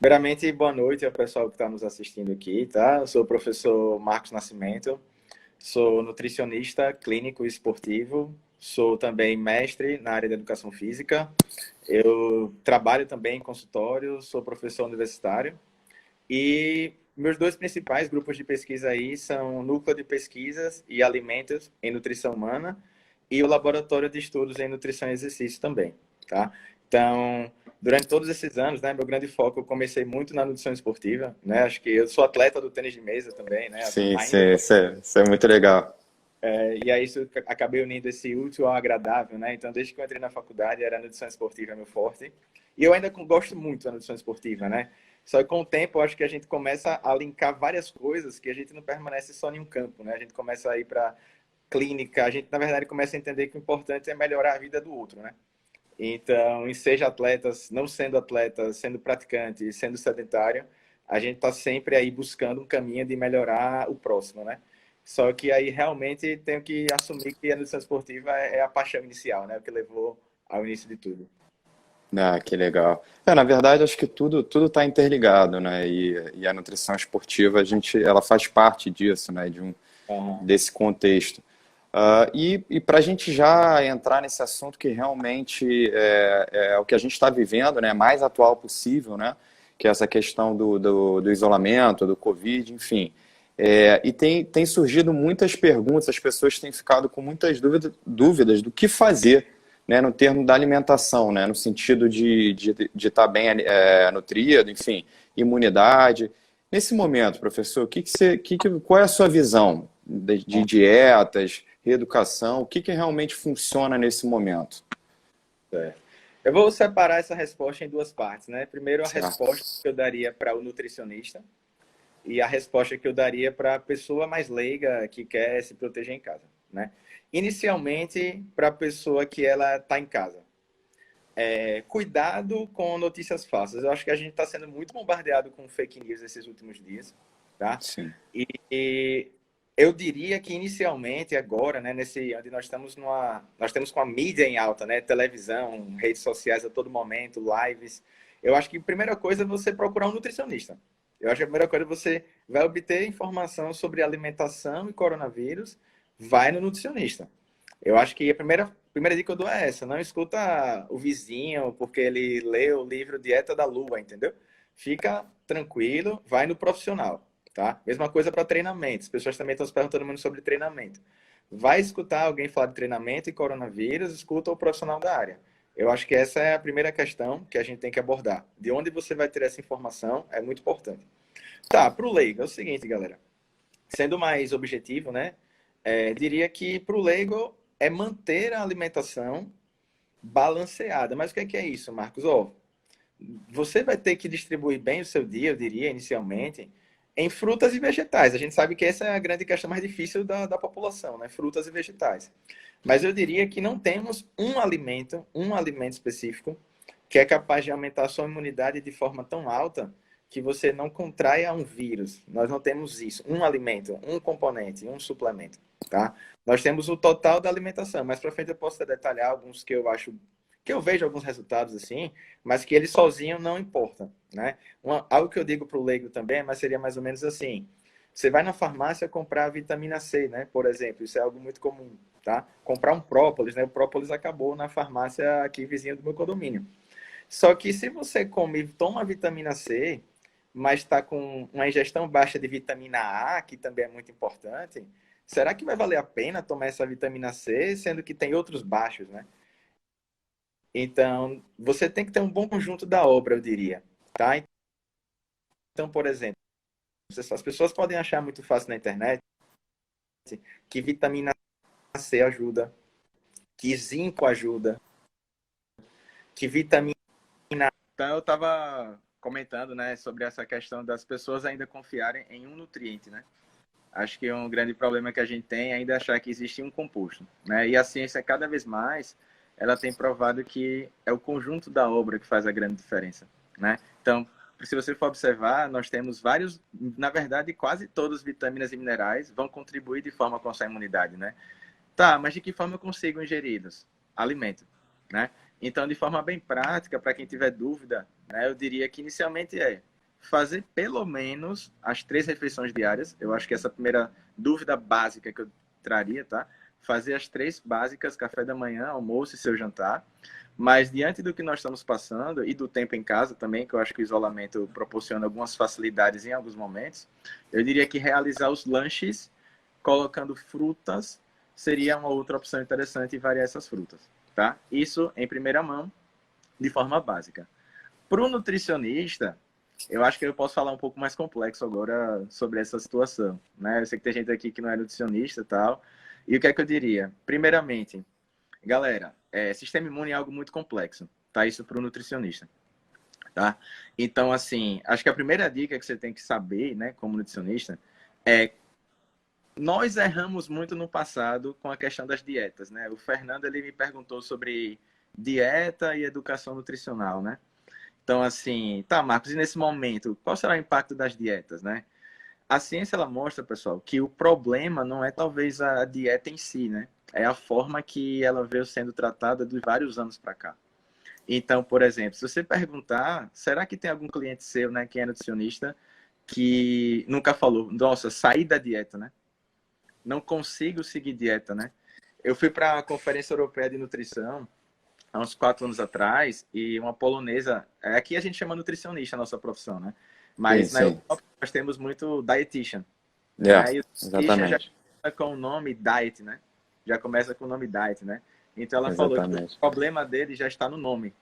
Primeiramente, boa noite ao pessoal que está nos assistindo aqui, tá? Eu sou o professor Marcos Nascimento, sou nutricionista clínico e esportivo, sou também mestre na área de educação física, eu trabalho também em consultório, sou professor universitário e meus dois principais grupos de pesquisa aí são o Núcleo de Pesquisas e Alimentos em Nutrição Humana e o Laboratório de Estudos em Nutrição e Exercício também, tá? Então, durante todos esses anos, né, meu grande foco, eu comecei muito na nutrição esportiva, né? Acho que eu sou atleta do tênis de mesa também, né? Sim, Ainda sim, isso é muito legal. e aí isso acabei unindo esse útil ao agradável, né? Então, desde que eu entrei na faculdade, era a nutrição esportiva meu forte. E eu ainda gosto muito da nutrição esportiva, né? Só que com o tempo, eu acho que a gente começa a linkar várias coisas que a gente não permanece só em um campo, né? A gente começa a ir para clínica, a gente, na verdade, começa a entender que o importante é melhorar a vida do outro, né? Então, e seja atletas, não sendo atleta, sendo praticante, sendo sedentário, a gente está sempre aí buscando um caminho de melhorar o próximo, né? Só que aí realmente tenho que assumir que a nutrição esportiva é a paixão inicial, né? O que levou ao início de tudo. Ah, que legal. Na verdade, acho que tudo está interligado, né? E a nutrição esportiva, ela faz parte disso, né? Aham. Desse contexto. E para a gente já entrar nesse assunto que realmente é o que a gente está vivendo, né? Mais atual possível, né? Que é essa questão do isolamento, do Covid, enfim. E tem surgido muitas perguntas, as pessoas têm ficado com muitas dúvidas do que fazer, né, no termo da alimentação, né, no sentido de estar bem nutrido, enfim, imunidade. Nesse momento, professor, qual é a sua visão de dietas, reeducação? O que realmente funciona nesse momento? Certo. Eu vou separar essa resposta em duas partes, né? Primeiro, a Certo. resposta que eu daria para o nutricionista e a resposta que eu daria para a pessoa mais leiga que quer se proteger em casa, né? Inicialmente, para a pessoa que ela está em casa. Cuidado com notícias falsas. Eu acho que a gente está sendo muito bombardeado com fake news esses últimos dias, tá? Sim. E eu diria que inicialmente agora, né, nesse onde nós temos com a mídia em alta, né, televisão, redes sociais a todo momento, lives. Eu acho que a primeira coisa é você procurar um nutricionista. Eu acho que a primeira coisa é você vai obter informação sobre alimentação e coronavírus, vai no nutricionista. Eu acho que a primeira dica que eu dou é essa. Não escuta o vizinho porque ele leu o livro Dieta da Lua, entendeu? Fica tranquilo, vai no profissional, tá? Mesma coisa para treinamento. As pessoas também estão se perguntando muito sobre treinamento. Vai escutar alguém falar de treinamento e coronavírus, escuta o profissional da área. Eu acho que essa é a primeira questão que a gente tem que abordar. De onde você vai ter essa informação é muito importante. Tá, para o leigo, é o seguinte, galera. Sendo mais objetivo, né? Diria que para o leigo é manter a alimentação balanceada. Mas o que é isso, Marcos? Você vai ter que distribuir bem o seu dia, eu diria, inicialmente, em frutas e vegetais. A gente sabe que essa é a grande questão mais difícil da população, né? Frutas e vegetais. Mas eu diria que não temos um alimento específico, que é capaz de aumentar a sua imunidade de forma tão alta que você não contraia um vírus. Nós não temos isso. Um alimento, um componente, um suplemento, tá? Nós temos o total da alimentação. Mais para frente eu posso detalhar alguns que eu acho que eu vejo alguns resultados assim, mas que ele sozinho não importa, né? Algo que eu digo para o leigo também, mas seria mais ou menos assim: você vai na farmácia comprar vitamina C, né? Por exemplo, isso é algo muito comum, tá? Comprar um própolis, né? O própolis acabou na farmácia aqui vizinha do meu condomínio. Só que se você come, toma vitamina C, mas está com uma ingestão baixa de vitamina A, que também é muito importante, será que vai valer a pena tomar essa vitamina C, sendo que tem outros baixos, né? Então, você tem que ter um bom conjunto da obra, eu diria, tá? Então, por exemplo, as pessoas podem achar muito fácil na internet que vitamina C ajuda, que zinco ajuda, que vitamina. Então, eu estava comentando, né, sobre essa questão das pessoas ainda confiarem em um nutriente, né? Acho que um grande problema que a gente tem é ainda achar que existe um composto, né? E a ciência, cada vez mais, ela tem provado que é o conjunto da obra que faz a grande diferença, né? Então, se você for observar, nós temos vários, na verdade, quase todas as vitaminas e minerais vão contribuir de forma com a sua imunidade, né? Tá, mas de que forma eu consigo ingeri-los? Alimento, né? Então, de forma bem prática, para quem tiver dúvida, né, eu diria que inicialmente fazer pelo menos as 3 refeições diárias. Eu acho que essa é a primeira dúvida básica que eu traria, tá? Fazer as 3 básicas, café da manhã, almoço e seu jantar. Mas diante do que nós estamos passando e do tempo em casa também, que eu acho que o isolamento proporciona algumas facilidades em alguns momentos, eu diria que realizar os lanches colocando frutas seria uma outra opção interessante e variar essas frutas, tá? Isso em primeira mão, de forma básica. Para o nutricionista, eu acho que eu posso falar um pouco mais complexo agora sobre essa situação, né? Eu sei que tem gente aqui que não é nutricionista e tal. E o que é que eu diria? Primeiramente, galera, sistema imune é algo muito complexo, tá? Isso para o nutricionista, tá? Então, assim, acho que a primeira dica que você tem que saber, né, como nutricionista, é nós erramos muito no passado com a questão das dietas, né? O Fernando, ele me perguntou sobre dieta e educação nutricional, né? Então, assim, tá, Marcos, e nesse momento, qual será o impacto das dietas, né? A ciência, ela mostra, pessoal, que o problema não é talvez a dieta em si, né? É a forma que ela veio sendo tratada de vários anos para cá. Então, por exemplo, se você perguntar, será que tem algum cliente seu, né, que é nutricionista, que nunca falou, nossa, saí da dieta, né? Não consigo seguir dieta, né? Eu fui para a Conferência Europeia de Nutrição há uns 4 anos atrás, e uma polonesa, aqui a gente chama nutricionista a nossa profissão, né? Sim, Mas na sim. Europa nós temos muito dietitian, É, né? E o dietitian já exatamente. começa com o nome diet, né? Já começa com o nome diet, né? Então ela falou que o Exatamente. problema dele já está no nome,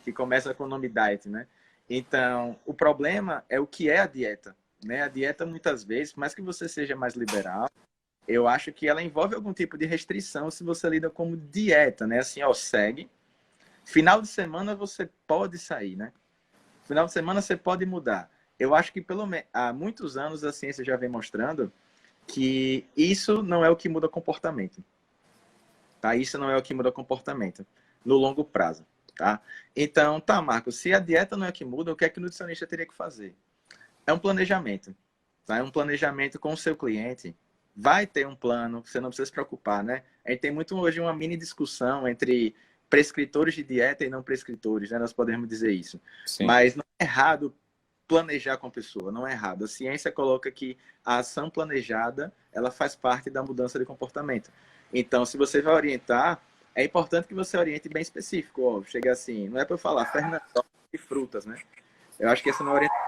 que começa com o nome diet, né? Então, o problema é o que é a dieta, né? A dieta muitas vezes, por mais que você seja mais liberal, eu acho que ela envolve algum tipo de restrição se você lida como dieta, né? Assim, ó, segue. Final de semana você pode sair, né? Final de semana você pode mudar. Eu acho que há muitos anos a ciência já vem mostrando que isso não é o que muda comportamento, tá? Isso não é o que muda comportamento no longo prazo, tá? Então, tá, Marcos, se a dieta não é o que muda, o que é que o nutricionista teria que fazer? É um planejamento, tá? É um planejamento com o seu cliente. Vai ter um plano, você não precisa se preocupar, né? A gente tem muito hoje uma mini discussão entre prescritores de dieta e não prescritores, né? Nós podemos dizer isso. Sim. Mas não é errado planejar com a pessoa, não é errado. A ciência coloca que a ação planejada, ela faz parte da mudança de comportamento. Então, se você vai orientar, é importante que você oriente bem específico. Ó, chega assim, não é para eu falar, Fernando, de frutas, né? Eu acho que essa não é orientação.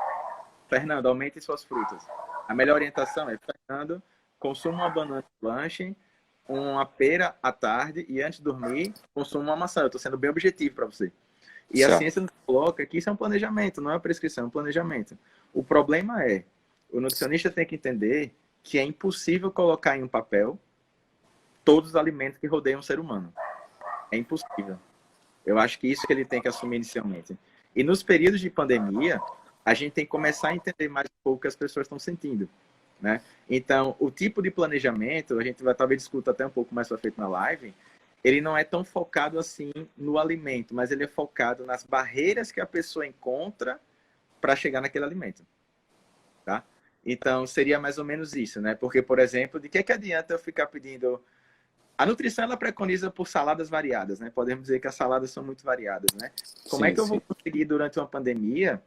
Fernando, aumente suas frutas. A melhor orientação é, Fernando, consuma uma banana de lanche, uma pera à tarde e antes de dormir, consuma uma maçã. Eu estou sendo bem objetivo para você. E a Certo. ciência nos coloca que isso é um planejamento, não é uma prescrição, é um planejamento. O problema é, o nutricionista tem que entender que é impossível colocar em um papel todos os alimentos que rodeiam o ser humano. É impossível. Eu acho que isso que ele tem que assumir inicialmente. E nos períodos de pandemia, a gente tem que começar a entender mais um pouco o que as pessoas estão sentindo, né? Então, o tipo de planejamento, a gente vai talvez discutir até um pouco mais para frente na live, ele não é tão focado assim no alimento, mas ele é focado nas barreiras que a pessoa encontra para chegar naquele alimento, tá? Então, seria mais ou menos isso, né? Porque, por exemplo, de que adianta eu ficar pedindo... A nutrição, ela preconiza por saladas variadas, né? Podemos dizer que as saladas são muito variadas, né? Como é Sim, que eu vou sim. conseguir, durante uma pandemia,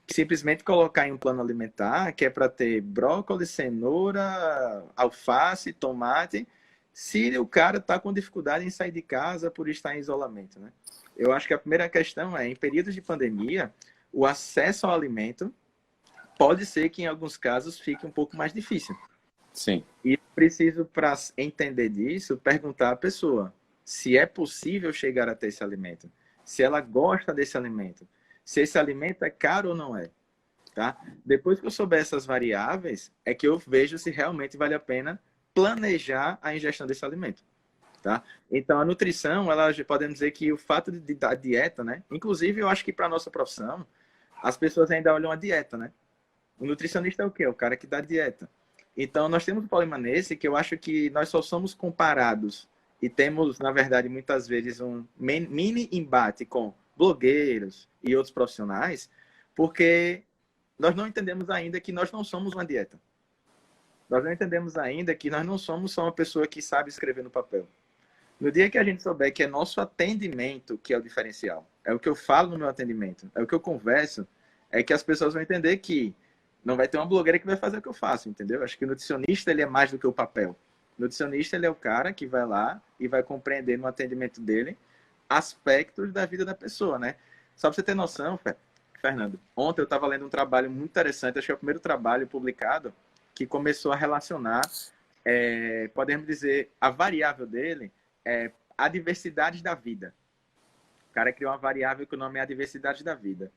simplesmente colocar em um plano alimentar que é para ter brócolis, cenoura, alface, tomate, se o cara está com dificuldade em sair de casa por estar em isolamento, né? Eu acho que a primeira questão é, em períodos de pandemia, o acesso ao alimento pode ser que, em alguns casos, fique um pouco mais difícil. Sim. E preciso, para entender disso, perguntar à pessoa se é possível chegar até esse alimento, se ela gosta desse alimento, se esse alimento é caro ou não é, tá? Depois que eu souber essas variáveis, é que eu vejo se realmente vale a pena planejar a ingestão desse alimento, tá? Então, a nutrição, ela podemos dizer que o fato da dieta, né? Inclusive, eu acho que para nossa profissão, as pessoas ainda olham a dieta, né? O nutricionista é o quê? O cara que dá dieta. Então, nós temos um problema nesse que eu acho que nós só somos comparados e temos, na verdade, muitas vezes um mini embate com blogueiros e outros profissionais, porque nós não entendemos ainda que nós não somos uma dieta. Nós não entendemos ainda que nós não somos só uma pessoa que sabe escrever no papel. No dia que a gente souber que é nosso atendimento que é o diferencial, é o que eu falo no meu atendimento, é o que eu converso, é que as pessoas vão entender que não vai ter uma blogueira que vai fazer o que eu faço, entendeu? Acho que o nutricionista, ele é mais do que o papel. O nutricionista, ele é o cara que vai lá e vai compreender no atendimento dele aspectos da vida da pessoa, né? Só pra você ter noção, Fernando, ontem eu estava lendo um trabalho muito interessante, acho que é o primeiro trabalho publicado que começou a relacionar, podemos dizer, a variável dele é a diversidade da vida. O cara criou uma variável que o nome é a diversidade da vida.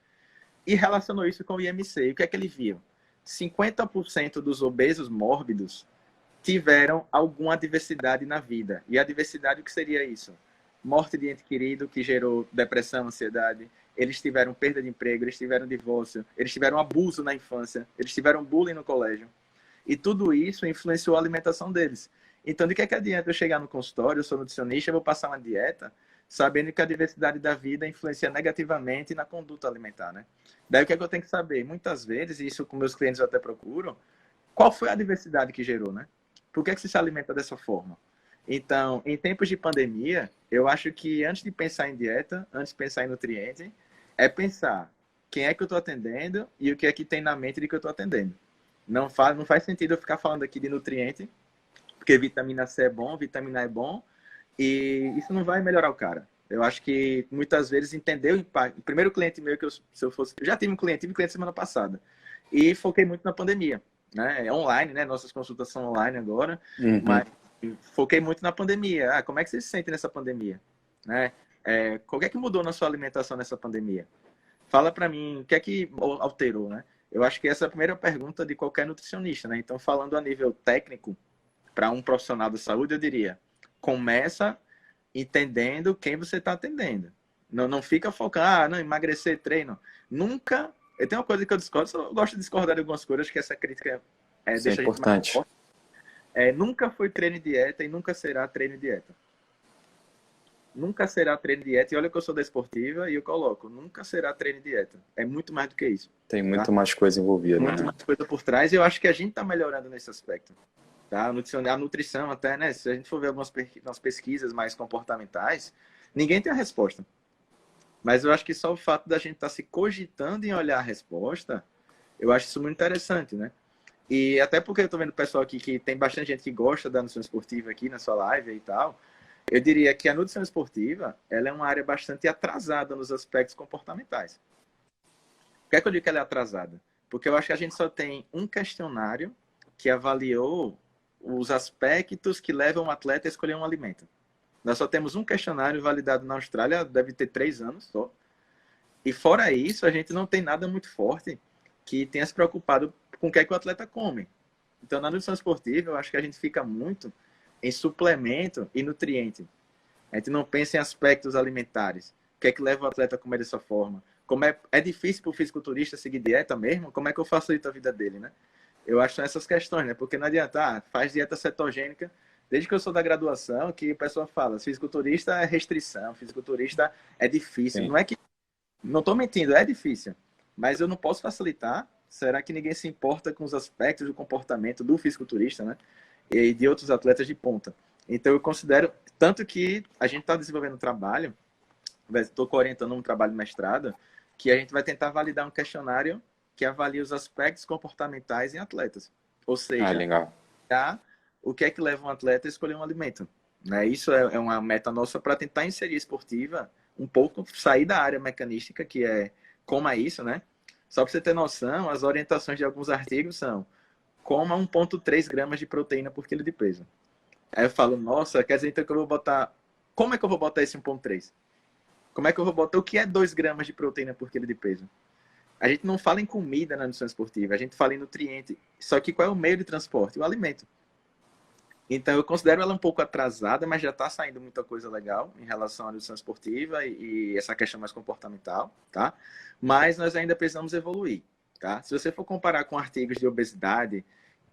E relacionou isso com o IMC. E o que é que ele viu? 50% dos obesos mórbidos tiveram alguma diversidade na vida. E a diversidade, o que seria isso? Morte de ente querido, que gerou depressão, ansiedade. Eles tiveram perda de emprego, eles tiveram divórcio, eles tiveram abuso na infância, eles tiveram bullying no colégio. E tudo isso influenciou a alimentação deles. Então, de que adianta eu chegar no consultório, eu sou nutricionista, eu vou passar uma dieta, sabendo que a diversidade da vida influencia negativamente na conduta alimentar, né? Daí o que é que eu tenho que saber? Muitas vezes, e isso com meus clientes eu até procuro, qual foi a diversidade que gerou, né? Por que você se alimenta dessa forma? Então, em tempos de pandemia, eu acho que antes de pensar em dieta, antes de pensar em nutriente, é pensar quem é que eu estou atendendo e o que é que tem na mente de que eu estou atendendo. Não faz sentido eu ficar falando aqui de nutriente, porque vitamina C é bom, vitamina A é bom, e isso não vai melhorar o cara. Eu acho que muitas vezes entender o impacto. O primeiro cliente meu se eu fosse. Eu já tive um cliente semana passada. E foquei muito na pandemia. Né? É online, né? Nossas consultas são online agora. Uhum. Mas foquei muito na pandemia. Ah, como é que você se sente nessa pandemia? Né? O que é que mudou na sua alimentação nessa pandemia? Fala para mim, o que é que alterou, né? Eu acho que essa é a primeira pergunta de qualquer nutricionista, né? Então, falando a nível técnico, para um profissional da saúde, eu diria, começa entendendo quem você está atendendo. Não fica focando, não, emagrecer, treino. Nunca. Eu tenho uma coisa que eu discordo, eu gosto de discordar de algumas coisas, que essa crítica Isso deixa é a gente mais importante. forte. Nunca foi treino e dieta e nunca será treino e dieta. Nunca será treino e dieta. E olha que eu sou da esportiva e eu coloco, nunca será treino e dieta. É muito mais do que isso. Tem muito mais coisa envolvida. Muito mais coisa por trás. E eu acho que a gente está melhorando nesse aspecto. Tá? A nutrição até, né? Se a gente for ver algumas pesquisas mais comportamentais, ninguém tem a resposta. Mas eu acho que só o fato da gente estar se cogitando em olhar a resposta, eu acho isso muito interessante, né? E até porque eu estou vendo o pessoal aqui que tem bastante gente que gosta da nutrição esportiva aqui na sua live e tal, eu diria que a nutrição esportiva, ela é uma área bastante atrasada nos aspectos comportamentais. Por que é que eu digo que ela é atrasada? Porque eu acho que a gente só tem um questionário que avaliou os aspectos que levam o atleta a escolher um alimento. Nós só temos um questionário validado na Austrália, deve ter 3 anos só. E fora isso, a gente não tem nada muito forte que tenha se preocupado com o que é que o atleta come. Então, na nutrição esportiva, eu acho que a gente fica muito em suplemento e nutriente. A gente não pensa em aspectos alimentares. O que é que leva o atleta a comer dessa forma? Como é difícil para o fisiculturista seguir dieta mesmo? Como é que eu facilito a vida dele, né? Eu acho essas questões, né? Porque não adianta, faz dieta cetogênica. Desde que eu sou da graduação, que o pessoal fala, fisiculturista é restrição, fisiculturista é difícil. Sim. Não é que... Não estou mentindo, é difícil. Mas eu não posso facilitar. Será que ninguém se importa com os aspectos do comportamento do fisiculturista, né? E de outros atletas de ponta. Então, eu considero... Tanto que a gente está desenvolvendo um trabalho, estou orientando um trabalho de mestrado, que a gente vai tentar validar um questionário que avalia os aspectos comportamentais em atletas. Ou seja, legal. O que é que leva um atleta a escolher um alimento. Né? Isso é uma meta nossa para tentar inserir a esportiva um pouco, sair da área mecanística, que é coma isso, né? Só para você ter noção, as orientações de alguns artigos são coma 1,3 gramas de proteína por quilo de peso. Aí eu falo, nossa, quer dizer então que eu vou botar... Como é que eu vou botar esse 1,3? Como é que eu vou botar o que é 2 gramas de proteína por quilo de peso? A gente não fala em comida na nutrição esportiva, a gente fala em nutriente. Só que qual é o meio de transporte? O alimento. Então, eu considero ela um pouco atrasada, mas já está saindo muita coisa legal em relação à nutrição esportiva e essa questão mais comportamental, tá? Mas nós ainda precisamos evoluir, tá? Se você for comparar com artigos de obesidade,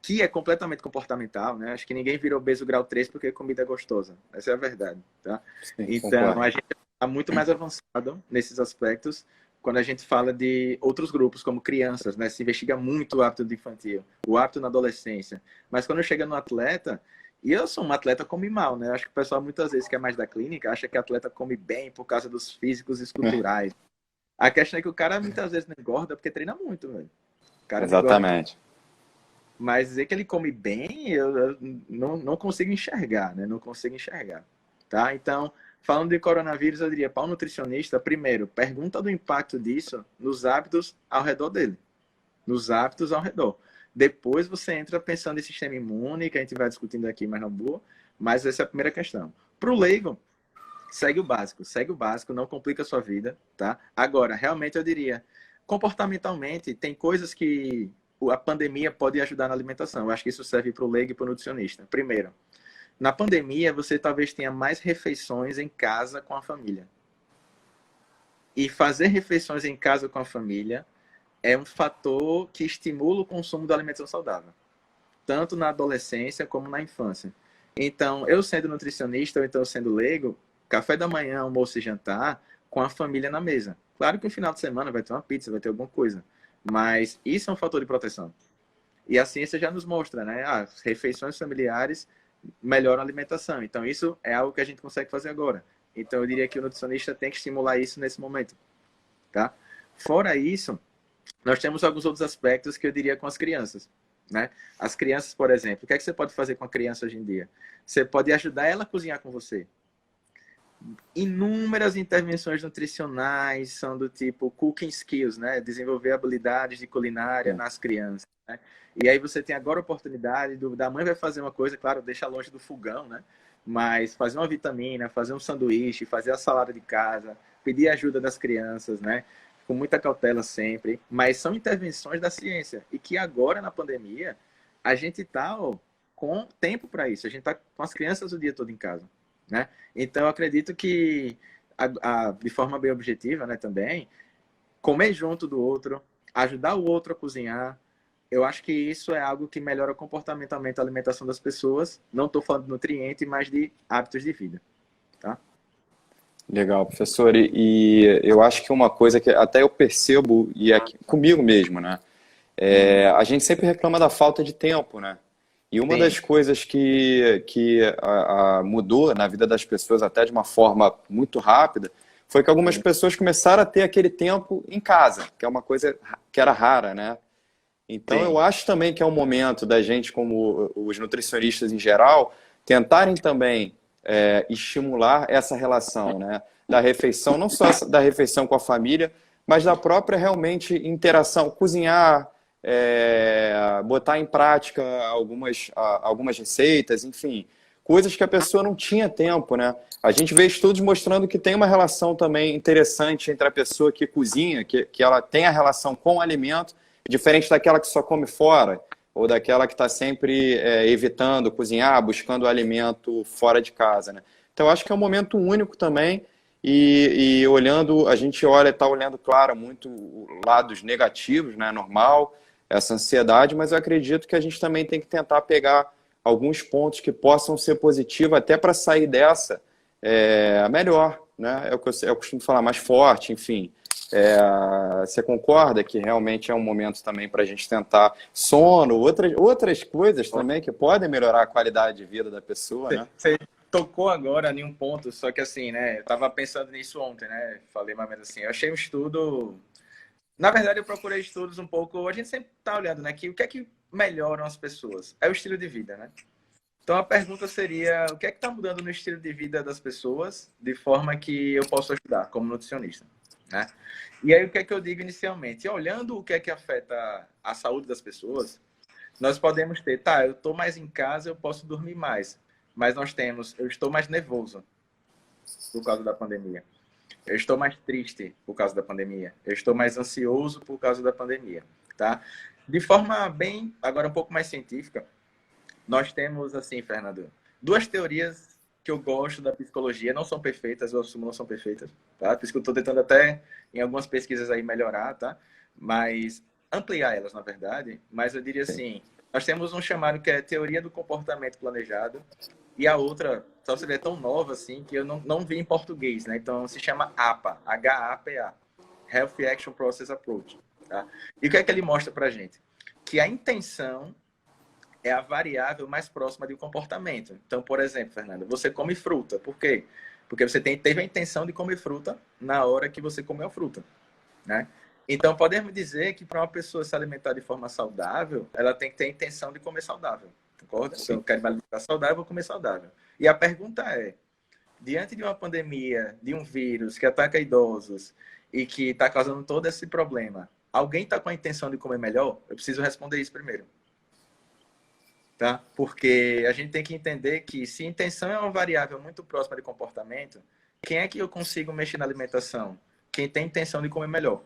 que é completamente comportamental, né? Acho que ninguém vira obeso grau 3 porque a comida é gostosa. Essa é a verdade, tá? Sim, então, concordo. A gente está muito mais avançado nesses aspectos quando a gente fala de outros grupos, como crianças, né? Se investiga muito o hábito infantil, o hábito na adolescência. Mas quando chega no atleta... E eu sou um atleta que come mal, né? Acho que o pessoal muitas vezes que é mais da clínica acha que atleta come bem por causa dos físicos esculturais. A questão é que o cara muitas vezes não engorda porque treina muito, velho. O cara não engorda. Exatamente. Mas dizer que ele come bem, eu não consigo enxergar, né? Não consigo enxergar, tá? Então, falando de coronavírus, eu diria para o nutricionista, primeiro, pergunta do impacto disso nos hábitos ao redor dele. Nos hábitos ao redor. Depois você entra pensando em sistema imune, que a gente vai discutindo aqui mais na boa, mas essa é a primeira questão. Para o leigo, segue o básico, não complica a sua vida, tá? Agora, realmente eu diria, comportamentalmente, tem coisas que a pandemia pode ajudar na alimentação. Eu acho que isso serve para o leigo e para o nutricionista. Primeiro, na pandemia, você talvez tenha mais refeições em casa com a família. E fazer refeições em casa com a família é um fator que estimula o consumo da alimentação saudável, tanto na adolescência como na infância. Então, eu sendo nutricionista ou então sendo leigo, café da manhã, almoço e jantar com a família na mesa. Claro que no final de semana vai ter uma pizza, vai ter alguma coisa, mas isso é um fator de proteção. E a ciência já nos mostra, né? As refeições familiares melhoram a alimentação. Então, isso é algo que a gente consegue fazer agora. Então, eu diria que o nutricionista tem que estimular isso nesse momento, tá? Fora isso, nós temos alguns outros aspectos que eu diria com as crianças, né? As crianças, por exemplo, o que é que você pode fazer com a criança hoje em dia? Você pode ajudar ela a cozinhar com você. Inúmeras intervenções nutricionais são do tipo cooking skills, né? Desenvolver habilidades de culinária nas crianças, né? E aí você tem agora a oportunidade da mãe vai fazer uma coisa, claro, deixa longe do fogão, né? Mas fazer uma vitamina, fazer um sanduíche, fazer a salada de casa, pedir ajuda das crianças, né? Com muita cautela sempre. Mas são intervenções da ciência. E que agora, na pandemia, a gente está com tempo para isso. A gente está com as crianças o dia todo em casa, né? Então, eu acredito que, de forma bem objetiva, né, também, comer junto do outro, ajudar o outro a cozinhar, eu acho que isso é algo que melhora comportamentalmente a alimentação das pessoas. Não estou falando de nutriente, mas de hábitos de vida, tá? Legal, professor. E eu acho que uma coisa que até eu percebo, e é comigo mesmo, né? A gente sempre reclama da falta de tempo, né? E uma Sim, das coisas que mudou na vida das pessoas, até de uma forma muito rápida, foi que algumas sim, pessoas começaram a ter aquele tempo em casa, que é uma coisa que era rara, né? Então, eu sim. acho também que é um momento da gente, como os nutricionistas em geral, tentarem também estimular essa relação, né? Da refeição, não só da refeição com a família, mas da própria realmente interação, cozinhar, botar em prática algumas receitas, enfim, coisas que a pessoa não tinha tempo, né? A gente vê estudos mostrando que tem uma relação também interessante entre a pessoa que cozinha, que ela tem a relação com o alimento, diferente daquela que só come fora, ou daquela que está sempre evitando cozinhar, buscando o alimento fora de casa, né? Então, acho que é um momento único também, e olhando, a gente está olhando, claro, muito lados negativos, né? Normal, essa ansiedade, mas eu acredito que a gente também tem que tentar pegar alguns pontos que possam ser positivos, até para sair dessa melhor, né? Eu costumo falar mais forte, enfim. Você concorda que realmente é um momento também para a gente tentar sono, outras coisas também que podem melhorar a qualidade de vida da pessoa, né? Você tocou agora em um ponto, só que assim, né? Eu tava pensando nisso ontem, né? Falei mais ou menos assim. Eu achei um estudo. Na verdade, eu procurei estudos um pouco. A gente sempre tá olhando, né? Que o que é que melhoram as pessoas? É o estilo de vida, né? Então a pergunta seria: o que é que está mudando no estilo de vida das pessoas de forma que eu posso ajudar como nutricionista, né? E aí o que é que eu digo inicialmente? Olhando o que é que afeta a saúde das pessoas, nós podemos ter, tá, eu estou mais em casa, eu posso dormir mais, mas nós temos, eu estou mais nervoso por causa da pandemia. Eu estou mais triste por causa da pandemia. Eu estou mais ansioso por causa da pandemia, tá? De forma bem, agora um pouco mais científica, nós temos, assim, Fernando, duas teorias que eu gosto da psicologia, não são perfeitas, eu assumo não são perfeitas, tá? Por isso que eu estou tentando até, em algumas pesquisas aí, melhorar, tá? Mas ampliar elas, na verdade. Mas eu diria Sim. assim, nós temos um chamado que é teoria do comportamento planejado, e a outra, só você ver, é tão nova assim, que eu não vi em português, né? Então, se chama APA, H-A-P-A, Health Action Process Approach, tá? E o que é que ele mostra pra gente? Que a intenção é a variável mais próxima de um comportamento. Então, por exemplo, Fernanda, você come fruta. Por quê? Porque você teve a intenção de comer fruta na hora que você comeu a fruta. né? Então, podemos dizer que para uma pessoa se alimentar de forma saudável, ela tem que ter a intenção de comer saudável, concorda? Então, eu quero me alimentar saudável, eu vou comer saudável. E a pergunta é, diante de uma pandemia, de um vírus que ataca idosos e que está causando todo esse problema, alguém está com a intenção de comer melhor? Eu preciso responder isso primeiro. Tá? Porque a gente tem que entender que se intenção é uma variável muito próxima de comportamento, quem é que eu consigo mexer na alimentação? Quem tem intenção de comer melhor.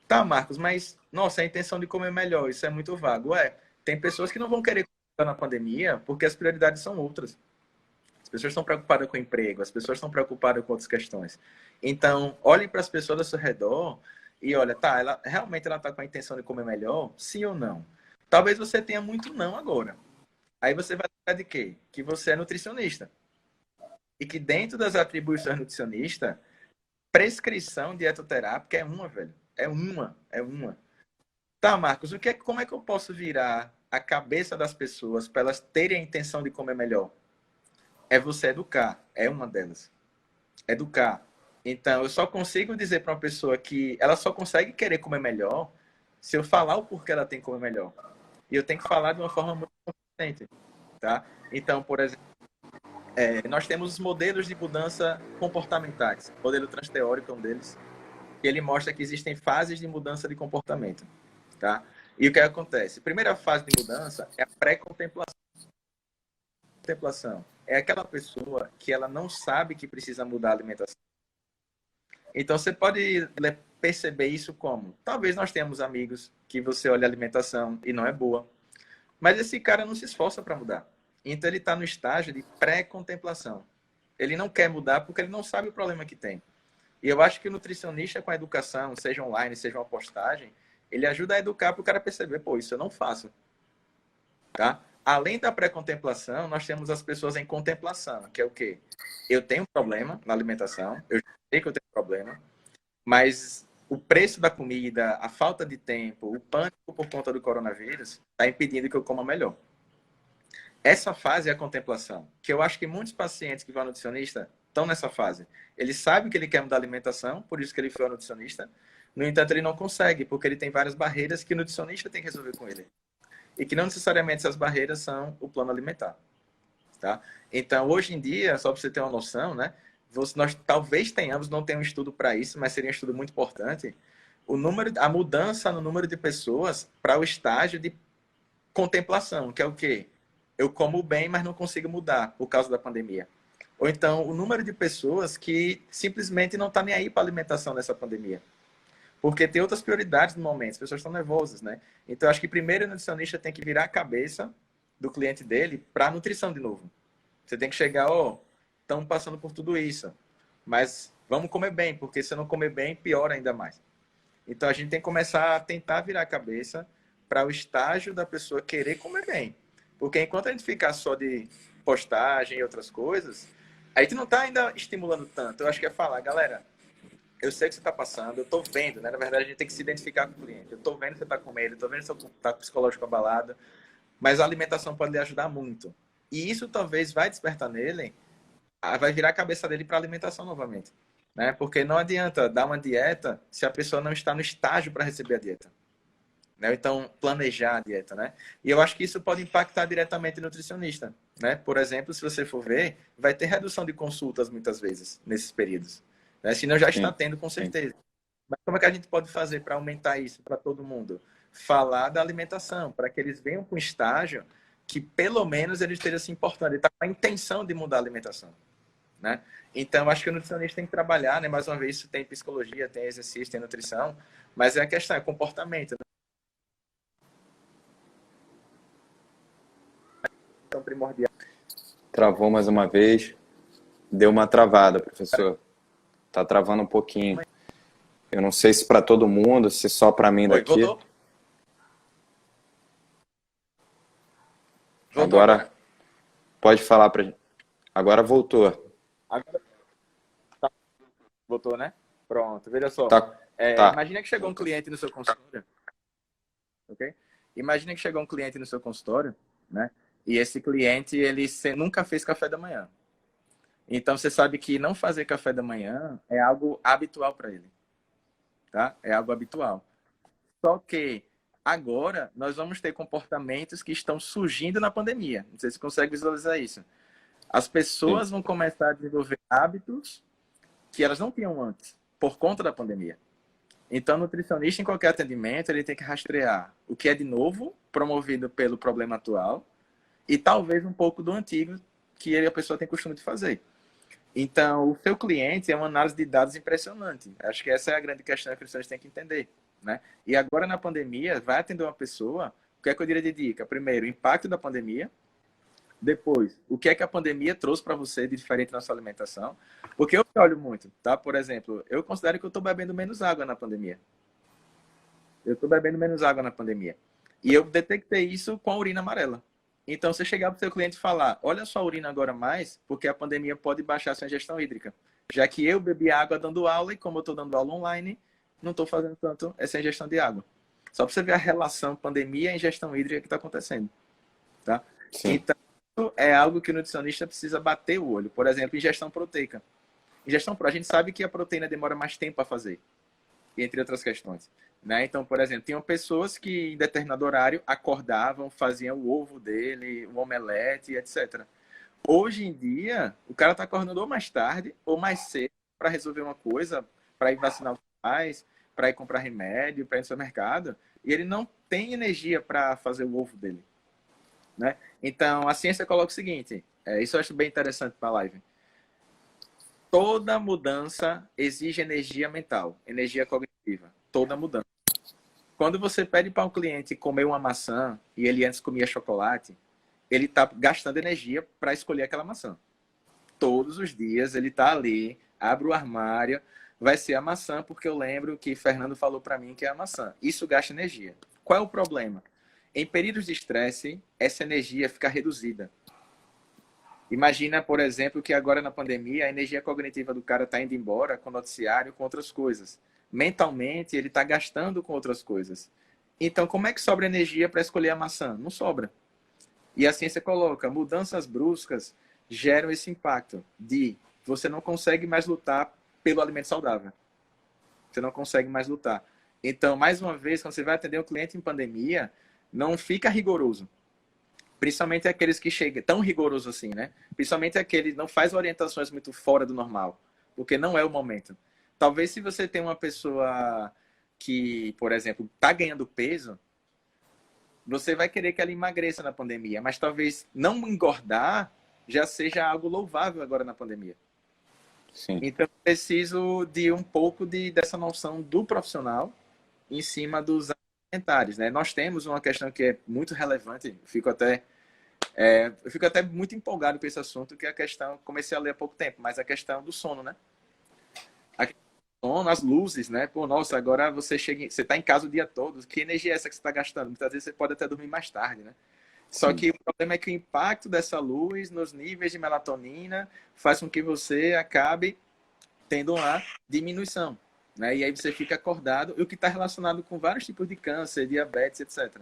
Tá, Marcos, mas, nossa, a intenção de comer melhor, isso é muito vago. Tem pessoas que não vão querer comer na pandemia porque as prioridades são outras. As pessoas estão preocupadas com o emprego, as pessoas estão preocupadas com outras questões. Então, olhe para as pessoas ao seu redor e olha, tá, ela realmente ela está com a intenção de comer melhor? Sim ou não? Talvez você tenha muito não agora. Aí você vai lembrar de quê? Que você é nutricionista. E que dentro das atribuições nutricionista, prescrição dietoterápica é uma, velho. É uma, é uma. Tá, Marcos, como é que eu posso virar a cabeça das pessoas para elas terem a intenção de comer melhor? É você educar, é uma delas. Educar. Então, eu só consigo dizer para uma pessoa que ela só consegue querer comer melhor se eu falar o porquê ela tem que comer melhor. E eu tenho que falar de uma forma muito consistente, tá? Então, por exemplo, nós temos os modelos de mudança comportamentais. O modelo transteórico é um deles. Ele mostra que existem fases de mudança de comportamento, tá? E o que acontece? A primeira fase de mudança é a pré-contemplação. Contemplação é aquela pessoa que ela não sabe que precisa mudar a alimentação. Então, você pode perceber isso como, talvez nós tenhamos amigos que você olha a alimentação e não é boa, mas esse cara não se esforça para mudar. Então, ele está no estágio de pré-contemplação. Ele não quer mudar porque ele não sabe o problema que tem. E eu acho que o nutricionista com a educação, seja online, seja uma postagem, ele ajuda a educar para o cara perceber, pô, isso eu não faço. Tá? Além da pré-contemplação, nós temos as pessoas em contemplação, que é o quê? Eu tenho um problema na alimentação, eu sei que eu tenho um problema, mas o preço da comida, a falta de tempo, o pânico por conta do coronavírus, está impedindo que eu coma melhor. Essa fase é a contemplação, que eu acho que muitos pacientes que vão ao nutricionista estão nessa fase. Ele sabe que ele quer mudar a alimentação, por isso que ele foi ao nutricionista. No entanto, ele não consegue, porque ele tem várias barreiras que o nutricionista tem que resolver com ele. E que não necessariamente essas barreiras são o plano alimentar. Tá? Então, hoje em dia, só para você ter uma noção, né? Nós talvez tenhamos, não tem um estudo para isso, mas seria um estudo muito importante, a mudança no número de pessoas para o estágio de contemplação, que é o quê? Eu como bem, mas não consigo mudar por causa da pandemia. Ou então, o número de pessoas que simplesmente não está nem aí para a alimentação nessa pandemia. Porque tem outras prioridades no momento, as pessoas estão nervosas, né? Então, eu acho que primeiro o nutricionista tem que virar a cabeça do cliente dele para a nutrição de novo. Você tem que chegar, estamos passando por tudo isso, mas vamos comer bem, porque se eu não comer bem, piora ainda mais. Então, a gente tem que começar a tentar virar a cabeça para o estágio da pessoa querer comer bem. Porque enquanto a gente ficar só de postagem e outras coisas, a gente não está ainda estimulando tanto. Eu acho que é falar, galera, eu sei que você está passando, eu estou vendo, né? Na verdade, a gente tem que se identificar com o cliente. Eu estou vendo que você está com medo, eu estou vendo que você está com o psicológico abalado, mas a alimentação pode lhe ajudar muito. E isso talvez vai despertar nele, vai virar a cabeça dele para a alimentação novamente. Né? Porque não adianta dar uma dieta se a pessoa não está no estágio para receber a dieta. Né? Então, planejar a dieta. Né? E eu acho que isso pode impactar diretamente o nutricionista. Né? Por exemplo, se você for ver, vai ter redução de consultas muitas vezes nesses períodos. Né? Se não já está tendo, com certeza. Mas como é que a gente pode fazer para aumentar isso para todo mundo? Falar da alimentação, para que eles venham com estágio que pelo menos eles estejam se importando, ele está com a intenção de mudar a alimentação. Né? Então, acho que o nutricionista tem que trabalhar, né? Mais uma vez, isso tem psicologia, tem exercício, tem nutrição, mas a questão é comportamento. Né? Então, primordial. Travou mais uma vez. Deu uma travada, professor. Tá travando um pouquinho. Eu não sei se para todo mundo, se só para mim daqui. Voltou? Agora, pode falar para gente. Agora voltou. Agora... Tá. Voltou, né? Pronto, veja só. Tá. Imagina que chegou um cliente no seu consultório. Ok? Imagina que chegou um cliente no seu consultório, né? E esse cliente, ele nunca fez café da manhã. Então, você sabe que não fazer café da manhã é algo habitual para ele. tá? É algo habitual. Só que agora nós vamos ter comportamentos que estão surgindo na pandemia. Não sei se você consegue visualizar isso. As Sim, pessoas vão começar a desenvolver hábitos que elas não tinham antes, por conta da pandemia. Então, o nutricionista, em qualquer atendimento, ele tem que rastrear o que é de novo, promovido pelo problema atual, e talvez um pouco do antigo, que a pessoa tem costume de fazer. Então, o seu cliente é uma análise de dados impressionante. Acho que essa é a grande questão que os nutricionistas têm que entender. Né? E agora, na pandemia, vai atender uma pessoa, o que é que eu diria de dica? Primeiro, o impacto da pandemia. Depois, o que é que a pandemia trouxe para você de diferente na sua alimentação? Porque eu olho muito, tá? Por exemplo, eu considero que eu estou bebendo menos água na pandemia. Eu estou bebendo menos água na pandemia. E eu detectei isso com a urina amarela. Então, você chegar para o seu cliente e falar, olha sua urina agora mais, porque a pandemia pode baixar a sua ingestão hídrica. Já que eu bebi água dando aula, e como eu estou dando aula online, não estou fazendo tanto essa ingestão de água. Só para você ver a relação pandemia e ingestão hídrica que está acontecendo. Tá? sim, Então, é algo que o nutricionista precisa bater o olho. Por exemplo, ingestão proteica. A gente sabe que a proteína demora mais tempo a fazer, entre outras questões. Né? Então, por exemplo, tinham pessoas que em determinado horário acordavam, faziam o ovo dele, o omelete, etc. Hoje em dia, o cara está acordando ou mais tarde ou mais cedo para resolver uma coisa, para ir vacinar os pais, para ir comprar remédio, para ir no supermercado, e ele não tem energia para fazer o ovo dele. Né? Então, a ciência coloca o seguinte, isso eu acho bem interessante para a live. Toda mudança exige energia mental, energia cognitiva. Toda mudança. Quando você pede para um cliente comer uma maçã e ele antes comia chocolate, ele está gastando energia para escolher aquela maçã. Todos os dias ele está ali, abre o armário, vai ser a maçã, porque eu lembro que Fernando falou para mim que é a maçã. Isso gasta energia. Qual é o problema? Em períodos de estresse, essa energia fica reduzida. Imagina, por exemplo, que agora na pandemia a energia cognitiva do cara está indo embora com o noticiário, com outras coisas. Mentalmente, ele está gastando com outras coisas. Então, como é que sobra energia para escolher a maçã? Não sobra. E a ciência coloca, mudanças bruscas geram esse impacto de você não consegue mais lutar pelo alimento saudável. Você não consegue mais lutar. Então, mais uma vez, quando você vai atender um cliente em pandemia, não fica rigoroso. Principalmente aqueles que chegam tão rigoroso assim, né? Principalmente aqueles que não faz orientações muito fora do normal, porque não é o momento. Talvez se você tem uma pessoa que, por exemplo, está ganhando peso, você vai querer que ela emagreça na pandemia, mas talvez não engordar já seja algo louvável agora na pandemia. sim. Então, eu preciso de um pouco dessa noção do profissional em cima dos alimentares, né? Nós temos uma questão que é muito relevante, eu fico até muito empolgado com esse assunto, que é a questão, comecei a ler há pouco tempo, mas a questão do sono, né? A questão do sono, as luzes, né? Pô, nossa, agora você está em casa o dia todo, que energia é essa que você está gastando? Muitas vezes você pode até dormir mais tarde, né? Só Sim, que o problema é que o impacto dessa luz nos níveis de melatonina faz com que você acabe tendo uma diminuição, né? E aí você fica acordado, o que está relacionado com vários tipos de câncer, diabetes, etc.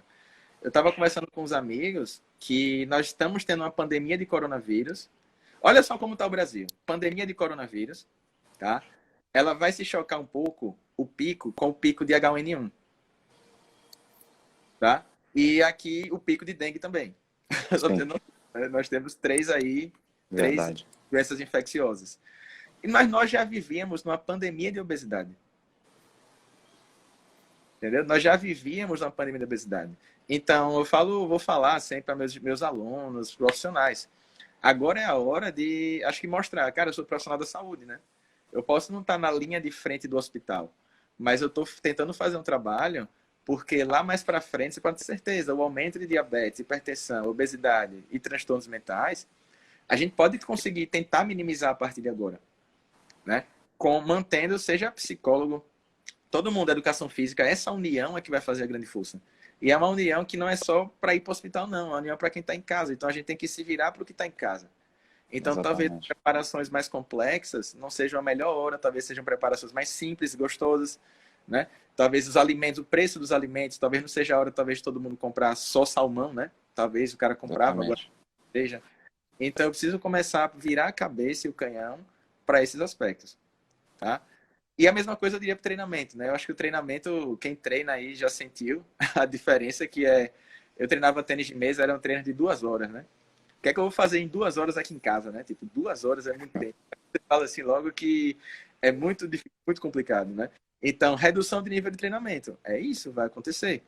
Eu estava conversando com uns amigos que nós estamos tendo uma pandemia de coronavírus. Olha só como está o Brasil. Pandemia de coronavírus, tá? Ela vai se chocar um pouco o pico com o pico de H1N1, tá? E aqui o pico de dengue também. sim, Nós temos três verdade. doenças infecciosas. Mas nós já vivíamos numa pandemia de obesidade. Entendeu? Nós já vivíamos uma pandemia de obesidade. Então, vou falar sempre para meus alunos, profissionais. Agora é a hora de, acho que mostrar, cara, eu sou profissional da saúde, né? Eu posso não estar na linha de frente do hospital, mas eu estou tentando fazer um trabalho, porque lá mais para frente, você pode ter certeza, o aumento de diabetes, hipertensão, obesidade e transtornos mentais, a gente pode conseguir tentar minimizar a partir de agora, né? Mantendo, seja psicólogo, todo mundo, educação física, essa união é que vai fazer a grande força. E é uma união que não é só para ir para o hospital, não. É uma união para quem está em casa. Então a gente tem que se virar para o que está em casa. Então talvez Exatamente. preparações mais complexas não sejam a melhor hora, talvez sejam preparações mais simples, gostosas, né? Talvez os alimentos, o preço dos alimentos, talvez não seja a hora, talvez todo mundo comprar só salmão, né? Talvez o cara comprava, agora Exatamente. seja. Então eu preciso começar a virar a cabeça e o canhão para esses aspectos, tá? E a mesma coisa eu diria para o treinamento, né? Eu acho que o treinamento, quem treina aí já sentiu a diferença que é... Eu treinava tênis de mesa, era um treino de 2 horas, né? O que é que eu vou fazer em 2 horas aqui em casa, né? Tipo, 2 horas é muito tempo. Você fala assim logo que é muito difícil, muito complicado, né? Então, redução de nível de treinamento. É isso, vai acontecer.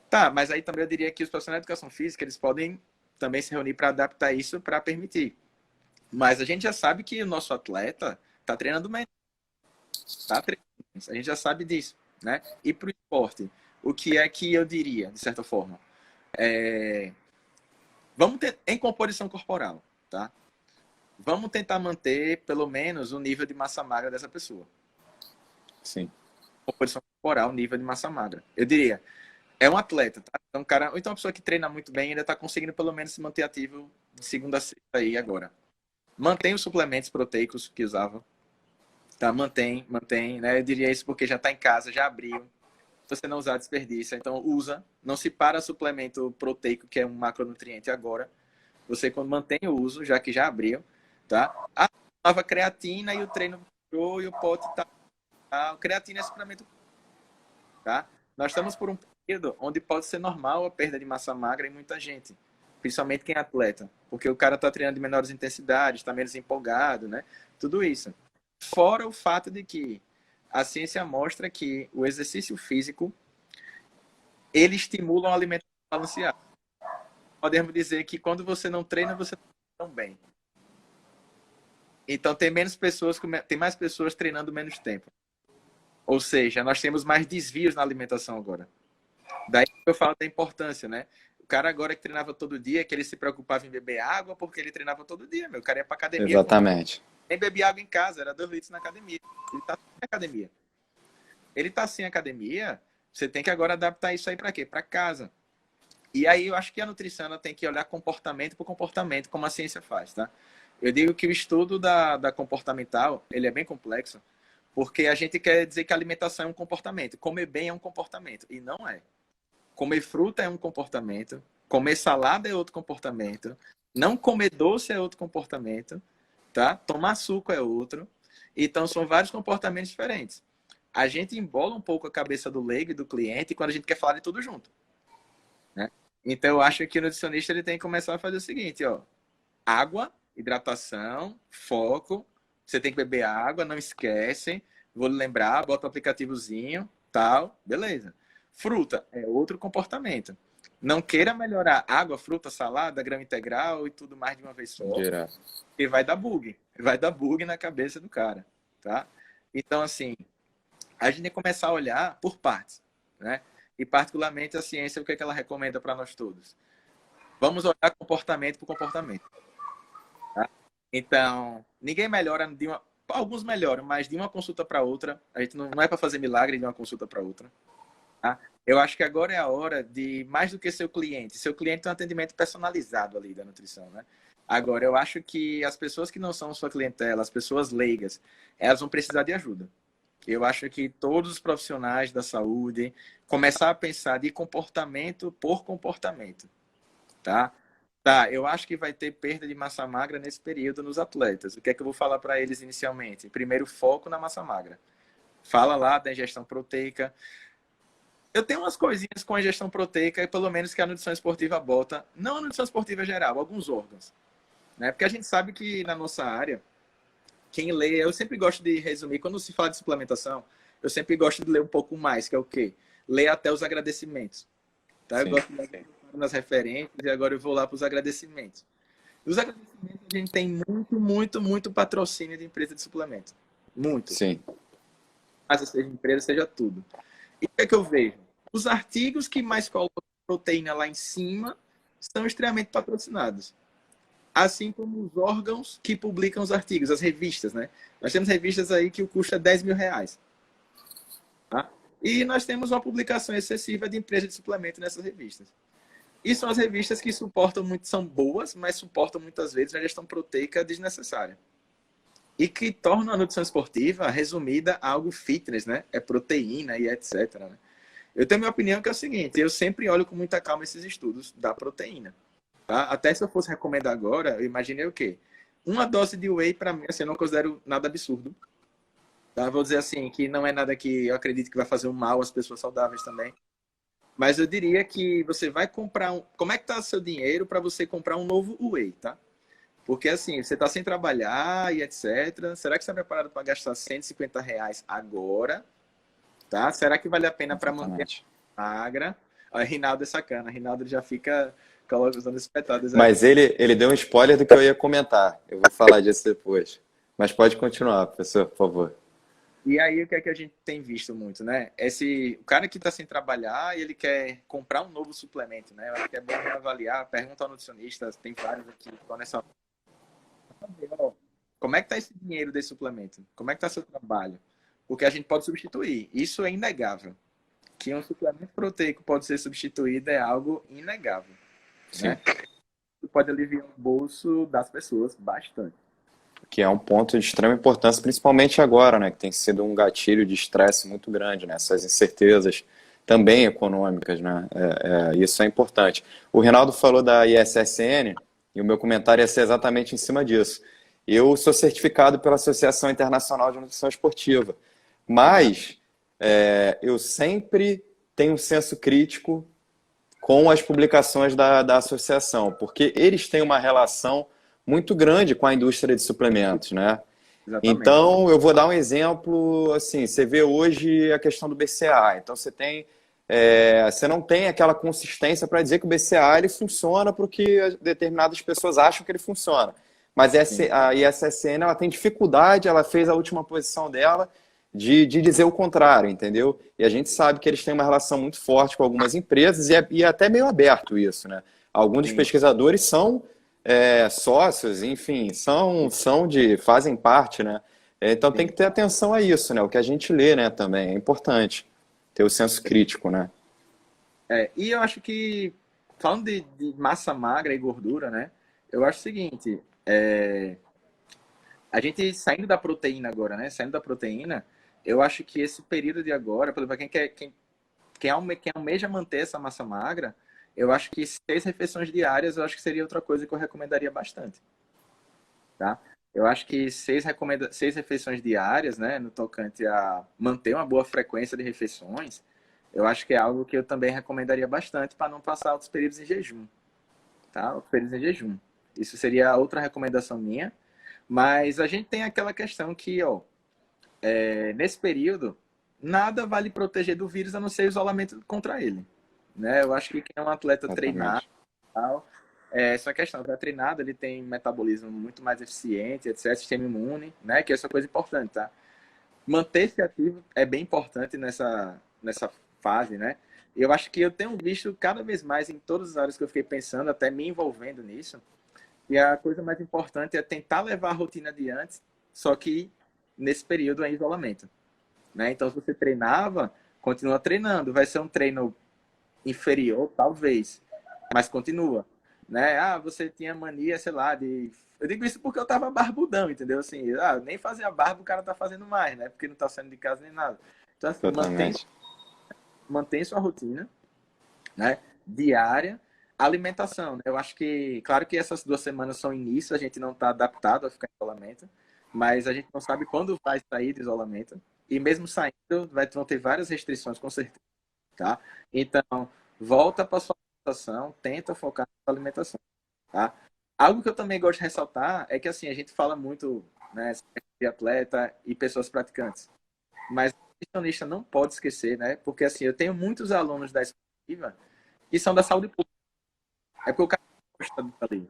Tá, mas aí também eu diria que os profissionais de educação física, eles podem também se reunir para adaptar isso para permitir. Mas a gente já sabe que o nosso atleta está treinando menos, tá treinando menos. A gente já sabe disso, né? E para o esporte, o que é que eu diria, de certa forma? Vamos ter, em composição corporal, tá? Vamos tentar manter, pelo menos, o nível de massa magra dessa pessoa. Sim. Composição corporal, nível de massa magra. Eu diria, é um atleta, tá? Então, cara, ou então uma pessoa que treina muito bem ainda está conseguindo, pelo menos, se manter ativo de segunda a sexta aí agora. Mantém os suplementos proteicos que usava. Tá? Mantém, né? Eu diria isso porque já está em casa, já abriu. Se você não usar, desperdiça. Então, usa. Não se para suplemento proteico, que é um macronutriente agora. Você quando mantém o uso, já que já abriu, tá? A nova creatina e o treino e o pote tá. A creatina é suplemento, tá? Nós estamos por um período onde pode ser normal a perda de massa magra em muita gente, principalmente quem é atleta, porque o cara tá treinando de menores intensidades, está menos empolgado, né? Tudo isso. Fora o fato de que a ciência mostra que o exercício físico ele estimula uma alimentação balanceada. Podemos dizer que quando você não treina, você não treina tão bem. Então tem menos pessoas, tem mais pessoas treinando menos tempo. Ou seja, nós temos mais desvios na alimentação agora. Daí eu falo da importância, né? O cara agora que treinava todo dia, que ele se preocupava em beber água porque ele treinava todo dia, meu. O cara ia pra academia, Exatamente. nem bebia água em casa, era 2 litros na academia. Ele tá sem academia. Ele tá sem academia, você tem que agora adaptar isso aí para quê? Para casa. E aí eu acho que a nutrição ela tem que olhar comportamento por comportamento, como a ciência faz, tá? Eu digo que o estudo da comportamental, ele é bem complexo, porque a gente quer dizer que a alimentação é um comportamento, comer bem é um comportamento, e não é. Comer fruta é um comportamento, comer salada é outro comportamento, não comer doce é outro comportamento, tá? Tomar suco é outro. Então são vários comportamentos diferentes. A gente embola um pouco a cabeça do leigo e do cliente quando a gente quer falar de tudo junto, né? Então eu acho que o nutricionista ele tem que começar a fazer o seguinte, ó, água, hidratação, foco, você tem que beber água, não esquece, vou lembrar, bota o aplicativozinho, tal, beleza. Fruta é outro comportamento. Não queira melhorar água, fruta, salada, grão integral e tudo mais de uma vez só, Direto. porque vai dar bug na cabeça do cara, tá? Então assim, a gente tem que começar a olhar por partes, né? E particularmente a ciência, o que é que ela recomenda para nós todos? Vamos olhar comportamento por comportamento. Tá? Então, ninguém melhora de uma... Alguns melhoram, mas de uma consulta para outra, a gente não é para fazer milagre de uma consulta para outra. Tá? Eu acho que agora é a hora de, mais do que seu cliente tem um atendimento personalizado ali da nutrição, né? Agora, eu acho que as pessoas que não são sua clientela, as pessoas leigas, elas vão precisar de ajuda. Eu acho que todos os profissionais da saúde começar a pensar de comportamento por comportamento, tá? Tá, eu acho que vai ter perda de massa magra nesse período nos atletas. O que é que eu vou falar para eles inicialmente? Primeiro, foco na massa magra. Fala lá da ingestão proteica. Eu tenho umas coisinhas com a ingestão proteica, e pelo menos que a nutrição esportiva bota, não a nutrição esportiva geral, alguns órgãos, né? Porque a gente sabe que na nossa área, quem lê, eu sempre gosto de resumir, quando se fala de suplementação, eu sempre gosto de ler um pouco mais, que é o quê? Ler até os agradecimentos. Tá? Eu gosto de ler nas referências e agora eu vou lá para os agradecimentos. Os agradecimentos a gente tem muito patrocínio de empresa de suplemento. Muito. Sim. Mas seja empresa, seja tudo. E o que é que eu vejo? Os artigos que mais colocam proteína lá em cima são extremamente patrocinados. Assim como os órgãos que publicam os artigos, as revistas, né? Nós temos revistas aí que o custo é R$ 10.000. Tá? E nós temos uma publicação excessiva de empresas de suplemento nessas revistas. E são as revistas que suportam muito, são boas, mas suportam muitas vezes a gestão proteica desnecessária. E que tornam a nutrição esportiva resumida a algo fitness, né? É proteína e etc. Né? Eu tenho minha opinião que é o seguinte, eu sempre olho com muita calma esses estudos da proteína. Tá? Até se eu fosse recomendar agora, eu imaginei o quê? Uma dose de whey, para mim, assim, eu não considero nada absurdo. Tá? Vou dizer assim, que não é nada que eu acredito que vai fazer um mal às pessoas saudáveis também. Mas eu diria que você vai comprar um. Como é que tá o seu dinheiro para você comprar um novo Whey, tá? Porque assim, você está sem trabalhar e etc. Será que você está preparado para gastar R$ 150 agora? Tá? Será que vale a pena para manter Exatamente. a magra? Aí, Rinaldo é sacana. Rinaldo já fica colocando espetadas aí. Mas ele deu um spoiler do que eu ia comentar. Eu vou falar disso depois. Mas pode continuar, professor, por favor. E aí, o que é que a gente tem visto muito, né? O cara que está sem trabalhar e ele quer comprar um novo suplemento, né? Eu acho que é bom reavaliar, pergunta ao nutricionista, tem vários aqui, estão nessa. Como é que está esse dinheiro desse suplemento? Como é que está seu trabalho? Porque a gente pode substituir. Isso é inegável. Que um suplemento proteico pode ser substituído é algo inegável, Sim. né? Isso pode aliviar o bolso das pessoas bastante. Que é um ponto de extrema importância, principalmente agora, né? Que tem sido um gatilho de estresse muito grande, né? Essas incertezas também econômicas, né? Isso é importante. O Reinaldo falou da ISSN e o meu comentário ia ser exatamente em cima disso. Eu sou certificado pela Associação Internacional de Nutrição Esportiva, Legal. mas eu sempre tenho um senso crítico com as publicações da associação, porque eles têm uma relação muito grande com a indústria de suplementos, né? Exatamente. Então, eu vou dar um exemplo, assim, você vê hoje a questão do BCAA, então você não tem aquela consistência para dizer que o BCAA ele funciona porque determinadas pessoas acham que ele funciona. Mas Sim, a ISSN ela tem dificuldade, ela fez a última posição dela de dizer o contrário, entendeu? E a gente sabe que eles têm uma relação muito forte com algumas empresas e é até meio aberto isso, né? Alguns dos sim, pesquisadores são sócios, enfim, fazem parte, né? Então tem sim. que ter atenção a isso, né? O que a gente lê, né, também é importante ter o senso crítico, né? E eu acho que, falando de massa magra e gordura, né? Eu acho o seguinte, a gente saindo da proteína agora, né? Saindo da proteína, eu acho que esse período de agora, para quem almeja manter essa massa magra, eu acho que 6 refeições diárias, eu acho que seria outra coisa que eu recomendaria bastante, tá? Eu acho que 6 refeições diárias, né, no tocante a manter uma boa frequência de refeições, eu acho que é algo que eu também recomendaria bastante para não passar outros períodos em jejum, tá? Outros períodos em jejum. Isso seria outra recomendação minha. Mas a gente tem aquela questão que, ó, nesse período, nada vale proteger do vírus a não ser o isolamento contra ele, né? Eu acho que quem é um atleta treinado, Exatamente. tal, essa questão, o treinado, ele tem metabolismo muito mais eficiente, etc, sistema imune, né? Que essa é coisa importante, tá? Manter-se ativo é bem importante nessa fase, né? E eu acho que eu tenho visto cada vez mais em todas as áreas que eu fiquei pensando, até me envolvendo nisso, e a coisa mais importante é tentar levar a rotina adiante, só que nesse período em isolamento, né? Então, se você treinava, continua treinando. Vai ser um treino inferior, talvez, mas continua, né? Ah, você tinha mania, sei lá, de... Eu digo isso porque eu tava barbudão, entendeu? Assim, nem fazer a barba o cara tá fazendo mais, né? Porque não tá saindo de casa nem nada. Então, assim, Exatamente. mantém sua rotina, né? Diária. Alimentação, né? Eu acho que, claro que essas 2 semanas são início, a gente não está adaptado a ficar em isolamento, mas a gente não sabe quando vai sair do isolamento. E mesmo saindo, vão ter várias restrições, com certeza, tá? Então, volta para sua alimentação, tenta focar na sua alimentação, tá? Algo que eu também gosto de ressaltar é que, assim, a gente fala muito, né, de atleta e pessoas praticantes, mas o nutricionista não pode esquecer, né? Porque, assim, eu tenho muitos alunos da esportiva que são da saúde pública. É porque o cara gosta de estar ali.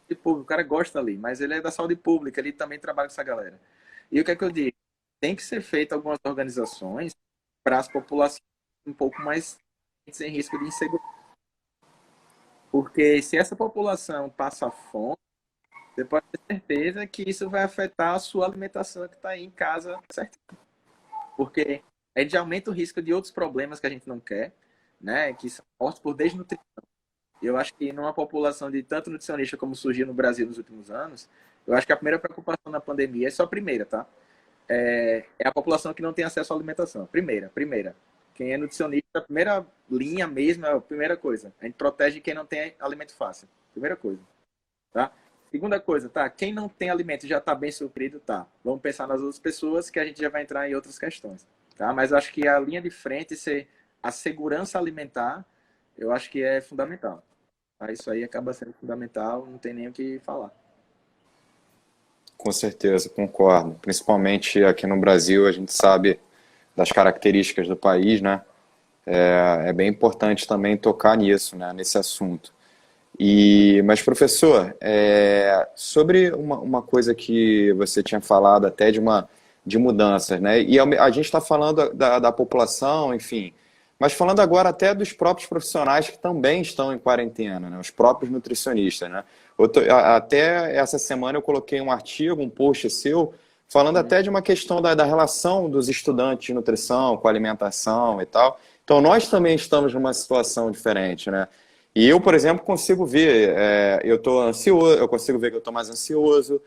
Tipo, o cara gosta ali, mas ele é da saúde pública, ele também trabalha com essa galera. E o que é que eu digo? Tem que ser feito algumas organizações para as populações um pouco mais sem risco de insegurança. Porque se essa população passa fome, você pode ter certeza que isso vai afetar a sua alimentação que está aí em casa, certo? Porque a gente aumenta o risco de outros problemas que a gente não quer, né? Que são mortos por desnutrição. Eu acho que numa população de tanto nutricionista como surgiu no Brasil nos últimos anos, eu acho que a primeira preocupação na pandemia é só a primeira, tá? É a população que não tem acesso à alimentação. Primeira. Quem é nutricionista, a primeira linha mesmo é a primeira coisa. A gente protege quem não tem alimento fácil. Primeira coisa, tá? Segunda coisa, tá? Quem não tem alimento e já está bem suprido, tá? Vamos pensar nas outras pessoas que a gente já vai entrar em outras questões, tá? Mas eu acho que a linha de frente ser a segurança alimentar, eu acho que é fundamental. Tá? Isso aí acaba sendo fundamental, não tem nem o que falar. Com certeza, concordo. Principalmente aqui no Brasil, a gente sabe das características do país, né? É bem importante também tocar nisso, né? Nesse assunto. Mas, professor, sobre uma coisa que você tinha falado até de mudanças, né? E a gente está falando da população, enfim, mas falando agora até dos próprios profissionais que também estão em quarentena, né? Os próprios nutricionistas, né? Até essa semana eu coloquei um artigo, um post seu, falando até de uma questão da relação dos estudantes de nutrição com a alimentação e tal. Então, nós também estamos numa situação diferente, né? E eu, por exemplo, consigo ver, eu estou ansioso, eu consigo ver que eu estou mais ansioso,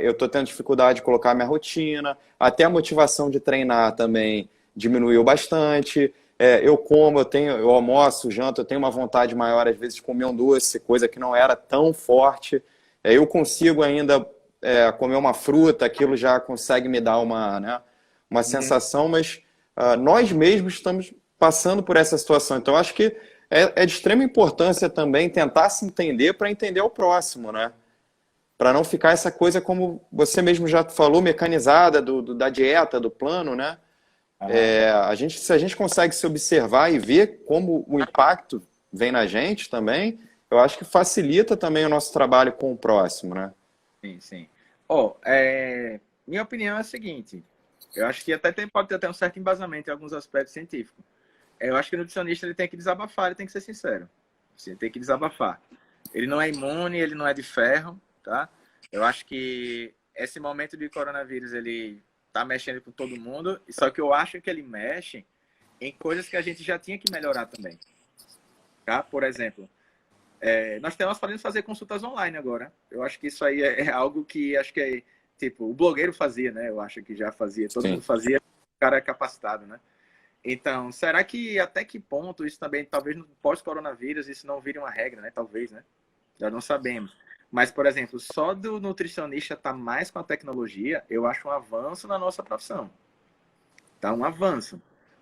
eu estou tendo dificuldade de colocar minha rotina, até a motivação de treinar também diminuiu bastante. Eu almoço, janto, eu tenho uma vontade maior, às vezes, de comer um doce, coisa que não era tão forte. Eu consigo ainda comer uma fruta, aquilo já consegue me dar uma sensação, mas nós mesmos estamos passando por essa situação. Então, acho que é de extrema importância também tentar se entender para entender o próximo, né? Para não ficar essa coisa, como você mesmo já falou, mecanizada da dieta, do plano, né? Se a gente consegue se observar e ver como o impacto vem na gente também, eu acho que facilita também o nosso trabalho com o próximo, né? Sim, sim. Minha opinião é a seguinte, eu acho que pode ter até um certo embasamento em alguns aspectos científicos. Eu acho que o nutricionista ele tem que desabafar, ele tem que ser sincero. Assim, tem que desabafar. Ele não é imune, ele não é de ferro, tá? Eu acho que esse momento de coronavírus, ele tá mexendo com todo mundo, só que eu acho que ele mexe em coisas que a gente já tinha que melhorar também, tá? Por exemplo, nós podemos fazer consultas online agora. Eu acho que isso aí é algo que acho que tipo, o blogueiro fazia, né? Eu acho que já fazia, todo mundo fazia, o cara é capacitado, né? Então, será que até que ponto isso também, talvez no pós-coronavírus, isso não vire uma regra, né? Talvez, né? Já não sabemos. Mas, por exemplo, só do nutricionista estar mais com a tecnologia, eu acho um avanço na nossa profissão. Tá? Um avanço.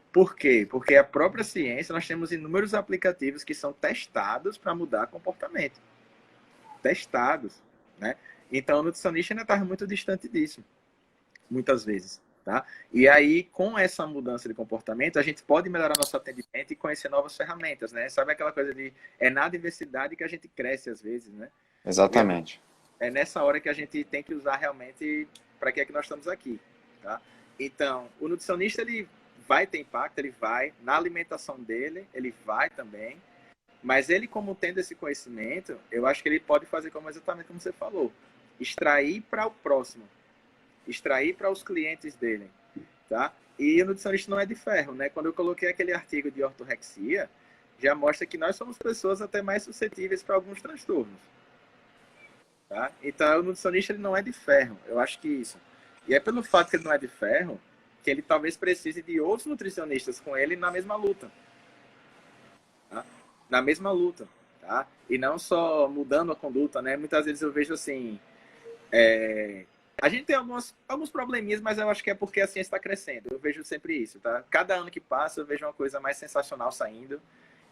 Por quê? Porque a própria ciência, nós temos inúmeros aplicativos que são testados para mudar comportamento. Testados, né? Então, o nutricionista ainda está muito distante disso, muitas vezes. Tá? E aí, com essa mudança de comportamento, a gente pode melhorar nosso atendimento e conhecer novas ferramentas, né? Sabe aquela coisa de na diversidade que a gente cresce às vezes, né? Exatamente. É nessa hora que a gente tem que usar realmente para que é que nós estamos aqui, tá? Então, o nutricionista, ele vai ter impacto, ele vai, na alimentação dele, ele vai também, mas ele, como tendo esse conhecimento, eu acho que ele pode fazer exatamente como você falou, extrair para o próximo, extrair para os clientes dele, tá? E o nutricionista não é de ferro, né? Quando eu coloquei aquele artigo de ortorexia, já mostra que nós somos pessoas até mais suscetíveis para alguns transtornos, tá? Então, o nutricionista ele não é de ferro, eu acho que isso. E é pelo fato que ele não é de ferro que ele talvez precise de outros nutricionistas com ele na mesma luta, tá? Na mesma luta, tá? E não só mudando a conduta, né? Muitas vezes eu vejo assim, a gente tem alguns probleminhas, mas eu acho que é porque a ciência está crescendo. Eu vejo sempre isso, tá? Cada ano que passa, eu vejo uma coisa mais sensacional saindo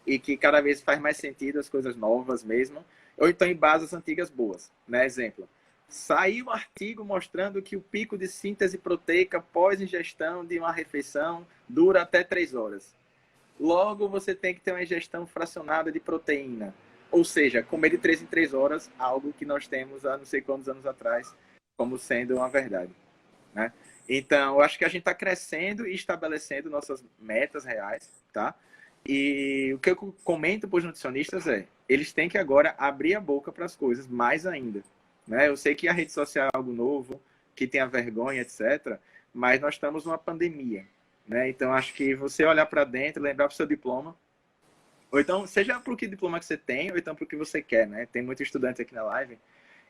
e que cada vez faz mais sentido as coisas novas mesmo, ou então em bases antigas boas, né? Exemplo, saiu um artigo mostrando que o pico de síntese proteica pós-ingestão de uma refeição dura até 3 horas. Logo, você tem que ter uma ingestão fracionada de proteína. Ou seja, comer de 3 em 3 horas, algo que nós temos há não sei quantos anos atrás, como sendo uma verdade, né? Então, eu acho que a gente está crescendo e estabelecendo nossas metas reais, tá? E o que eu comento para os nutricionistas eles têm que agora abrir a boca para as coisas mais ainda, né? Eu sei que a rede social é algo novo, que tem a vergonha, etc., mas nós estamos numa pandemia, né? Então, acho que você olhar para dentro, lembrar para o seu diploma, ou então, seja para o que diploma que você tem, ou então para o que você quer, né? Tem muito estudante aqui na live.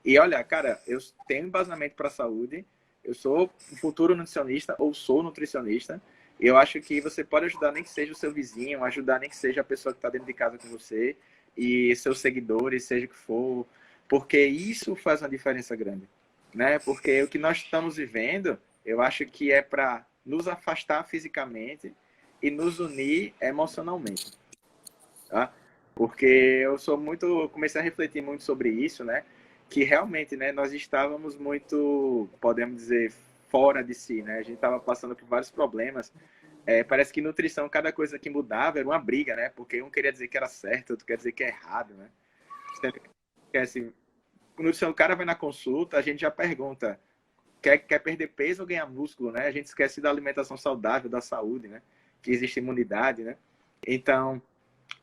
E olha, cara, eu tenho embasamento para a saúde, eu sou um futuro nutricionista, ou sou nutricionista, e eu acho que você pode ajudar nem que seja o seu vizinho, ajudar nem que seja a pessoa que está dentro de casa com você, e seus seguidores, seja o que for. porque isso faz uma diferença grande, né? Porque o que nós estamos vivendo, eu acho que é para nos afastar fisicamente e nos unir emocionalmente, tá? Porque eu comecei a refletir muito sobre isso, né? Que realmente, né, nós estávamos muito, podemos dizer, fora de si, né? A gente estava passando por vários problemas. Parece que nutrição, cada coisa que mudava era uma briga, né? Porque um queria dizer que era certo, outro quer dizer que é errado, né? Assim, nutrição, o cara vai na consulta, a gente já pergunta, quer perder peso ou ganhar músculo, né? A gente esquece da alimentação saudável, da saúde, né? Que existe imunidade, né? Então,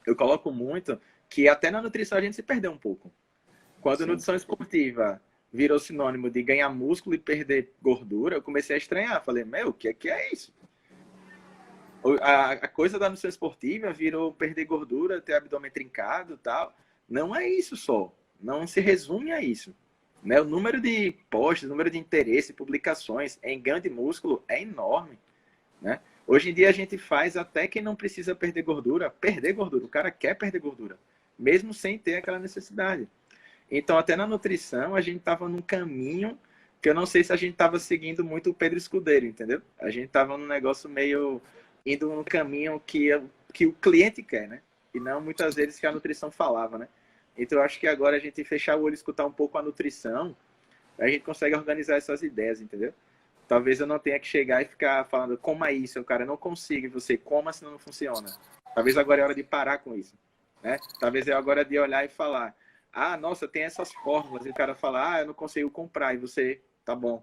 eu coloco muito que até na nutrição a gente se perdeu um pouco. Quando a nutrição esportiva virou sinônimo de ganhar músculo e perder gordura, eu comecei a estranhar. Falei, meu, o que é isso? A coisa da nutrição esportiva virou perder gordura, ter abdômen trincado e tal. Não é isso só. Não se resume a isso. Né? O número de posts, o número de interesse, publicações em ganho de músculo é enorme. Né? Hoje em dia a gente faz até quem não precisa perder gordura. O cara quer perder gordura, mesmo sem ter aquela necessidade. Então, até na nutrição, a gente estava num caminho que eu não sei se a gente estava seguindo muito o Pedro Escudeiro, entendeu? A gente estava num negócio meio indo num caminho que o cliente quer, né? E não muitas vezes que a nutrição falava, né? Então, eu acho que agora a gente fechar o olho e escutar um pouco a nutrição, a gente consegue organizar essas ideias, entendeu? Talvez eu não tenha que chegar e ficar falando, coma isso, o cara não consiga, você coma, senão não funciona. Talvez agora é hora de parar com isso, né? Talvez é agora de olhar e falar, ah, nossa, tem essas fórmulas. E o cara fala, ah, eu não consigo comprar. E você, tá bom,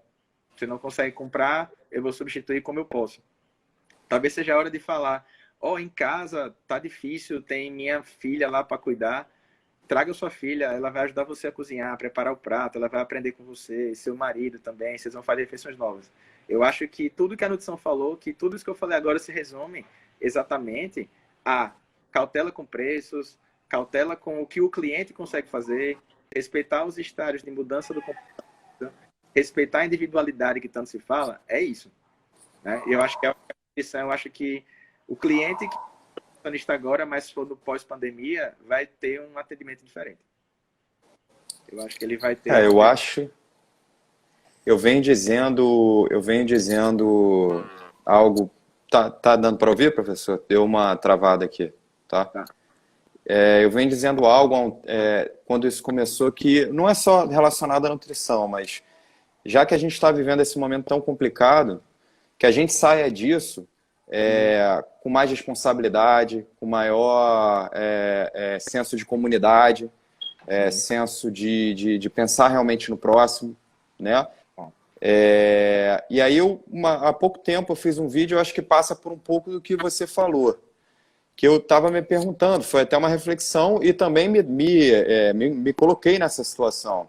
você não consegue comprar, eu vou substituir como eu posso. Talvez seja a hora de falar, ó, em casa tá difícil, tem minha filha lá para cuidar. Traga sua filha, ela vai ajudar você a cozinhar, a preparar o prato, ela vai aprender com você, seu marido também, vocês vão fazer refeições novas. Eu acho que tudo que a nutrição falou, que tudo isso que eu falei agora se resume exatamente a cautela com preços, cautela com o que o cliente consegue fazer, respeitar os estágios de mudança do comportamento, respeitar a individualidade que tanto se fala, é isso. Né? Eu acho que eu acho que o cliente que está agora, mas se for do pós-pandemia, vai ter um atendimento diferente. Eu acho que ele vai ter... eu acho... Eu venho dizendo algo... Tá dando para ouvir, professor? Deu uma travada aqui, tá? Eu venho dizendo algo quando isso começou que não é só relacionado à nutrição, mas já que a gente está vivendo esse momento tão complicado, que a gente saia disso com mais responsabilidade, com maior senso de comunidade, senso de pensar realmente no próximo, né? E aí, há pouco tempo, eu fiz um vídeo, eu acho que passa por um pouco do que você falou, que eu estava me perguntando, foi até uma reflexão e também me coloquei nessa situação.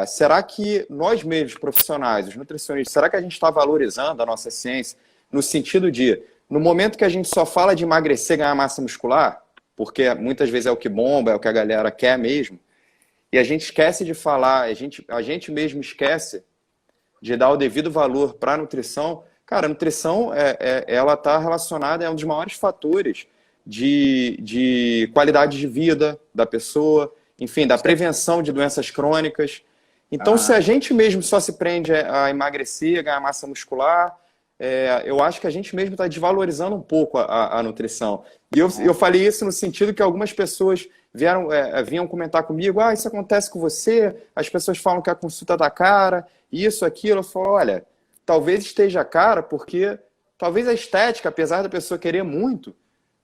Será que nós mesmos, profissionais, os nutricionistas, será que a gente está valorizando a nossa ciência no sentido de, no momento que a gente só fala de emagrecer, ganhar massa muscular, porque muitas vezes é o que bomba, é o que a galera quer mesmo, e a gente esquece de falar, a gente mesmo esquece de dar o devido valor para a nutrição. Cara, a nutrição, ela está relacionada, é um dos maiores fatores de qualidade de vida da pessoa, enfim, da prevenção de doenças crônicas. Então, se a gente mesmo só se prende a emagrecer, a ganhar massa muscular, eu acho que a gente mesmo está desvalorizando um pouco a nutrição. E eu falei isso no sentido que algumas pessoas vinham comentar comigo, isso acontece com você, as pessoas falam que a consulta está cara, isso, aquilo. Eu falo, olha, talvez esteja cara porque talvez a estética, apesar da pessoa querer muito,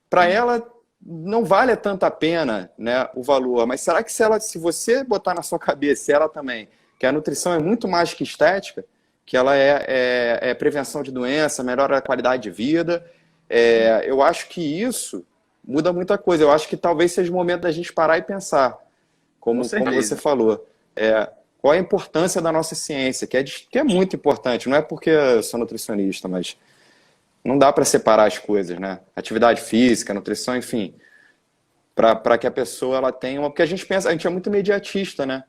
para ela não vale tanto a pena, né, o valor. Mas será que se você botar na sua cabeça, ela também, que a nutrição é muito mais que estética, que ela é prevenção de doença, melhora a qualidade de vida, eu acho que isso muda muita coisa. Eu acho que talvez seja o momento da gente parar e pensar, como você falou, qual a importância da nossa ciência, que é muito importante. Não é porque eu sou nutricionista, mas não dá para separar as coisas, né? Atividade física, nutrição, enfim, para que a pessoa ela tenha uma... Porque a gente é muito imediatista, né?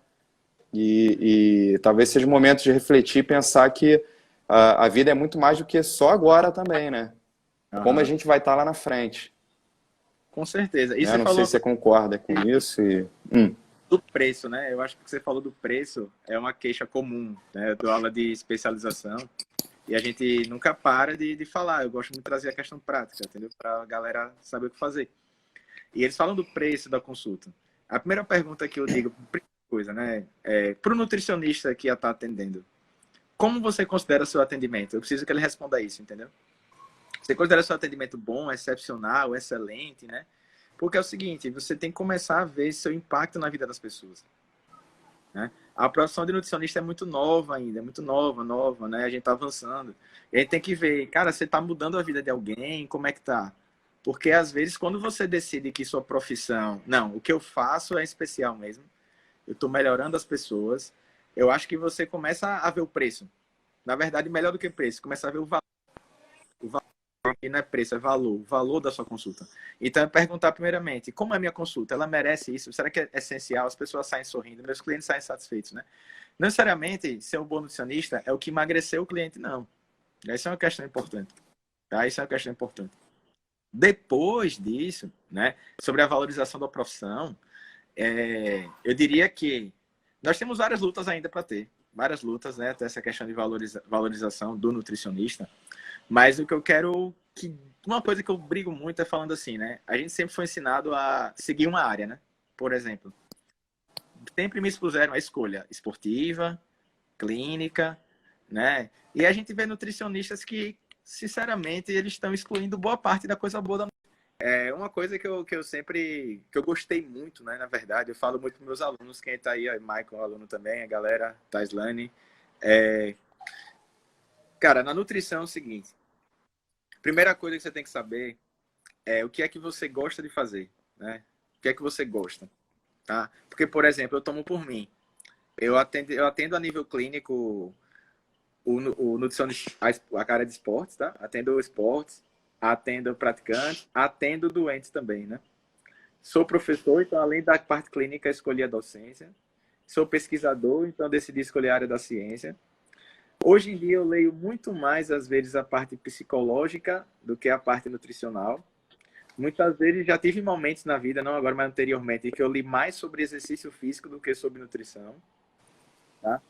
E talvez seja o momento de refletir e pensar que a vida é muito mais do que só agora também, né? Como a gente vai estar lá na frente. Com certeza. Não sei se você concorda com isso. Do preço, né? Eu acho que você falou do preço é uma queixa comum, né? Eu dou aula de especialização e a gente nunca para de falar. Eu gosto muito de trazer a questão prática, entendeu? Para a galera saber o que fazer. E eles falam do preço da consulta. A primeira pergunta que eu digo, primeira coisa, né? Para o nutricionista que está atendendo, como você considera seu atendimento? Eu preciso que ele responda isso, entendeu? Você considera seu atendimento bom, excepcional, excelente, né? Porque é o seguinte, você tem que começar a ver seu impacto na vida das pessoas, né? A profissão de nutricionista é muito nova ainda, é muito nova, né? A gente tá avançando. E a gente tem que ver, cara, você tá mudando a vida de alguém, como é que tá? Porque às vezes quando você decide que sua profissão, não, o que eu faço é especial mesmo, eu tô melhorando as pessoas, eu acho que você começa a ver o preço. Na verdade, melhor do que preço, começa a ver o valor. O valor aqui não é preço, é valor, o valor da sua consulta. Então, é perguntar primeiramente, como é a minha consulta? Ela merece isso? Será que é essencial? As pessoas saem sorrindo, meus clientes saem satisfeitos, né? Não necessariamente ser um bom nutricionista é o que emagreceu o cliente, não. Essa é uma questão importante. Tá? Isso é uma questão importante. Depois disso, né, sobre a valorização da profissão, eu diria que nós temos várias lutas ainda para ter. Várias lutas, né? Até essa questão de valorização do nutricionista. Mas o que eu quero uma coisa que eu brigo muito é falando assim, né? A gente sempre foi ensinado a seguir uma área, né? Por exemplo, sempre me expuseram a escolha esportiva, clínica, né? E a gente vê nutricionistas que, sinceramente, eles estão excluindo boa parte da coisa boa da. É uma coisa que eu sempre, que eu gostei muito, né? Na verdade, eu falo muito para meus alunos, quem está aí, ó, Michael, aluno também, a galera, Taislane. Cara, na nutrição é o seguinte, primeira coisa que você tem que saber é o que é que você gosta de fazer, né? O que é que você gosta, tá? Porque, por exemplo, eu tomo por mim. Eu atendo a nível clínico o nutricionista, a cara de esportes, tá? Atendo esportes, atendo praticantes, atendo doentes também, né? Sou professor, então, além da parte clínica, escolhi a docência. Sou pesquisador, então decidi escolher a área da ciência. Hoje em dia eu leio muito mais, às vezes, a parte psicológica do que a parte nutricional. Muitas vezes já tive momentos na vida, não agora, mas anteriormente, que eu li mais sobre exercício físico do que sobre nutrição. Tá?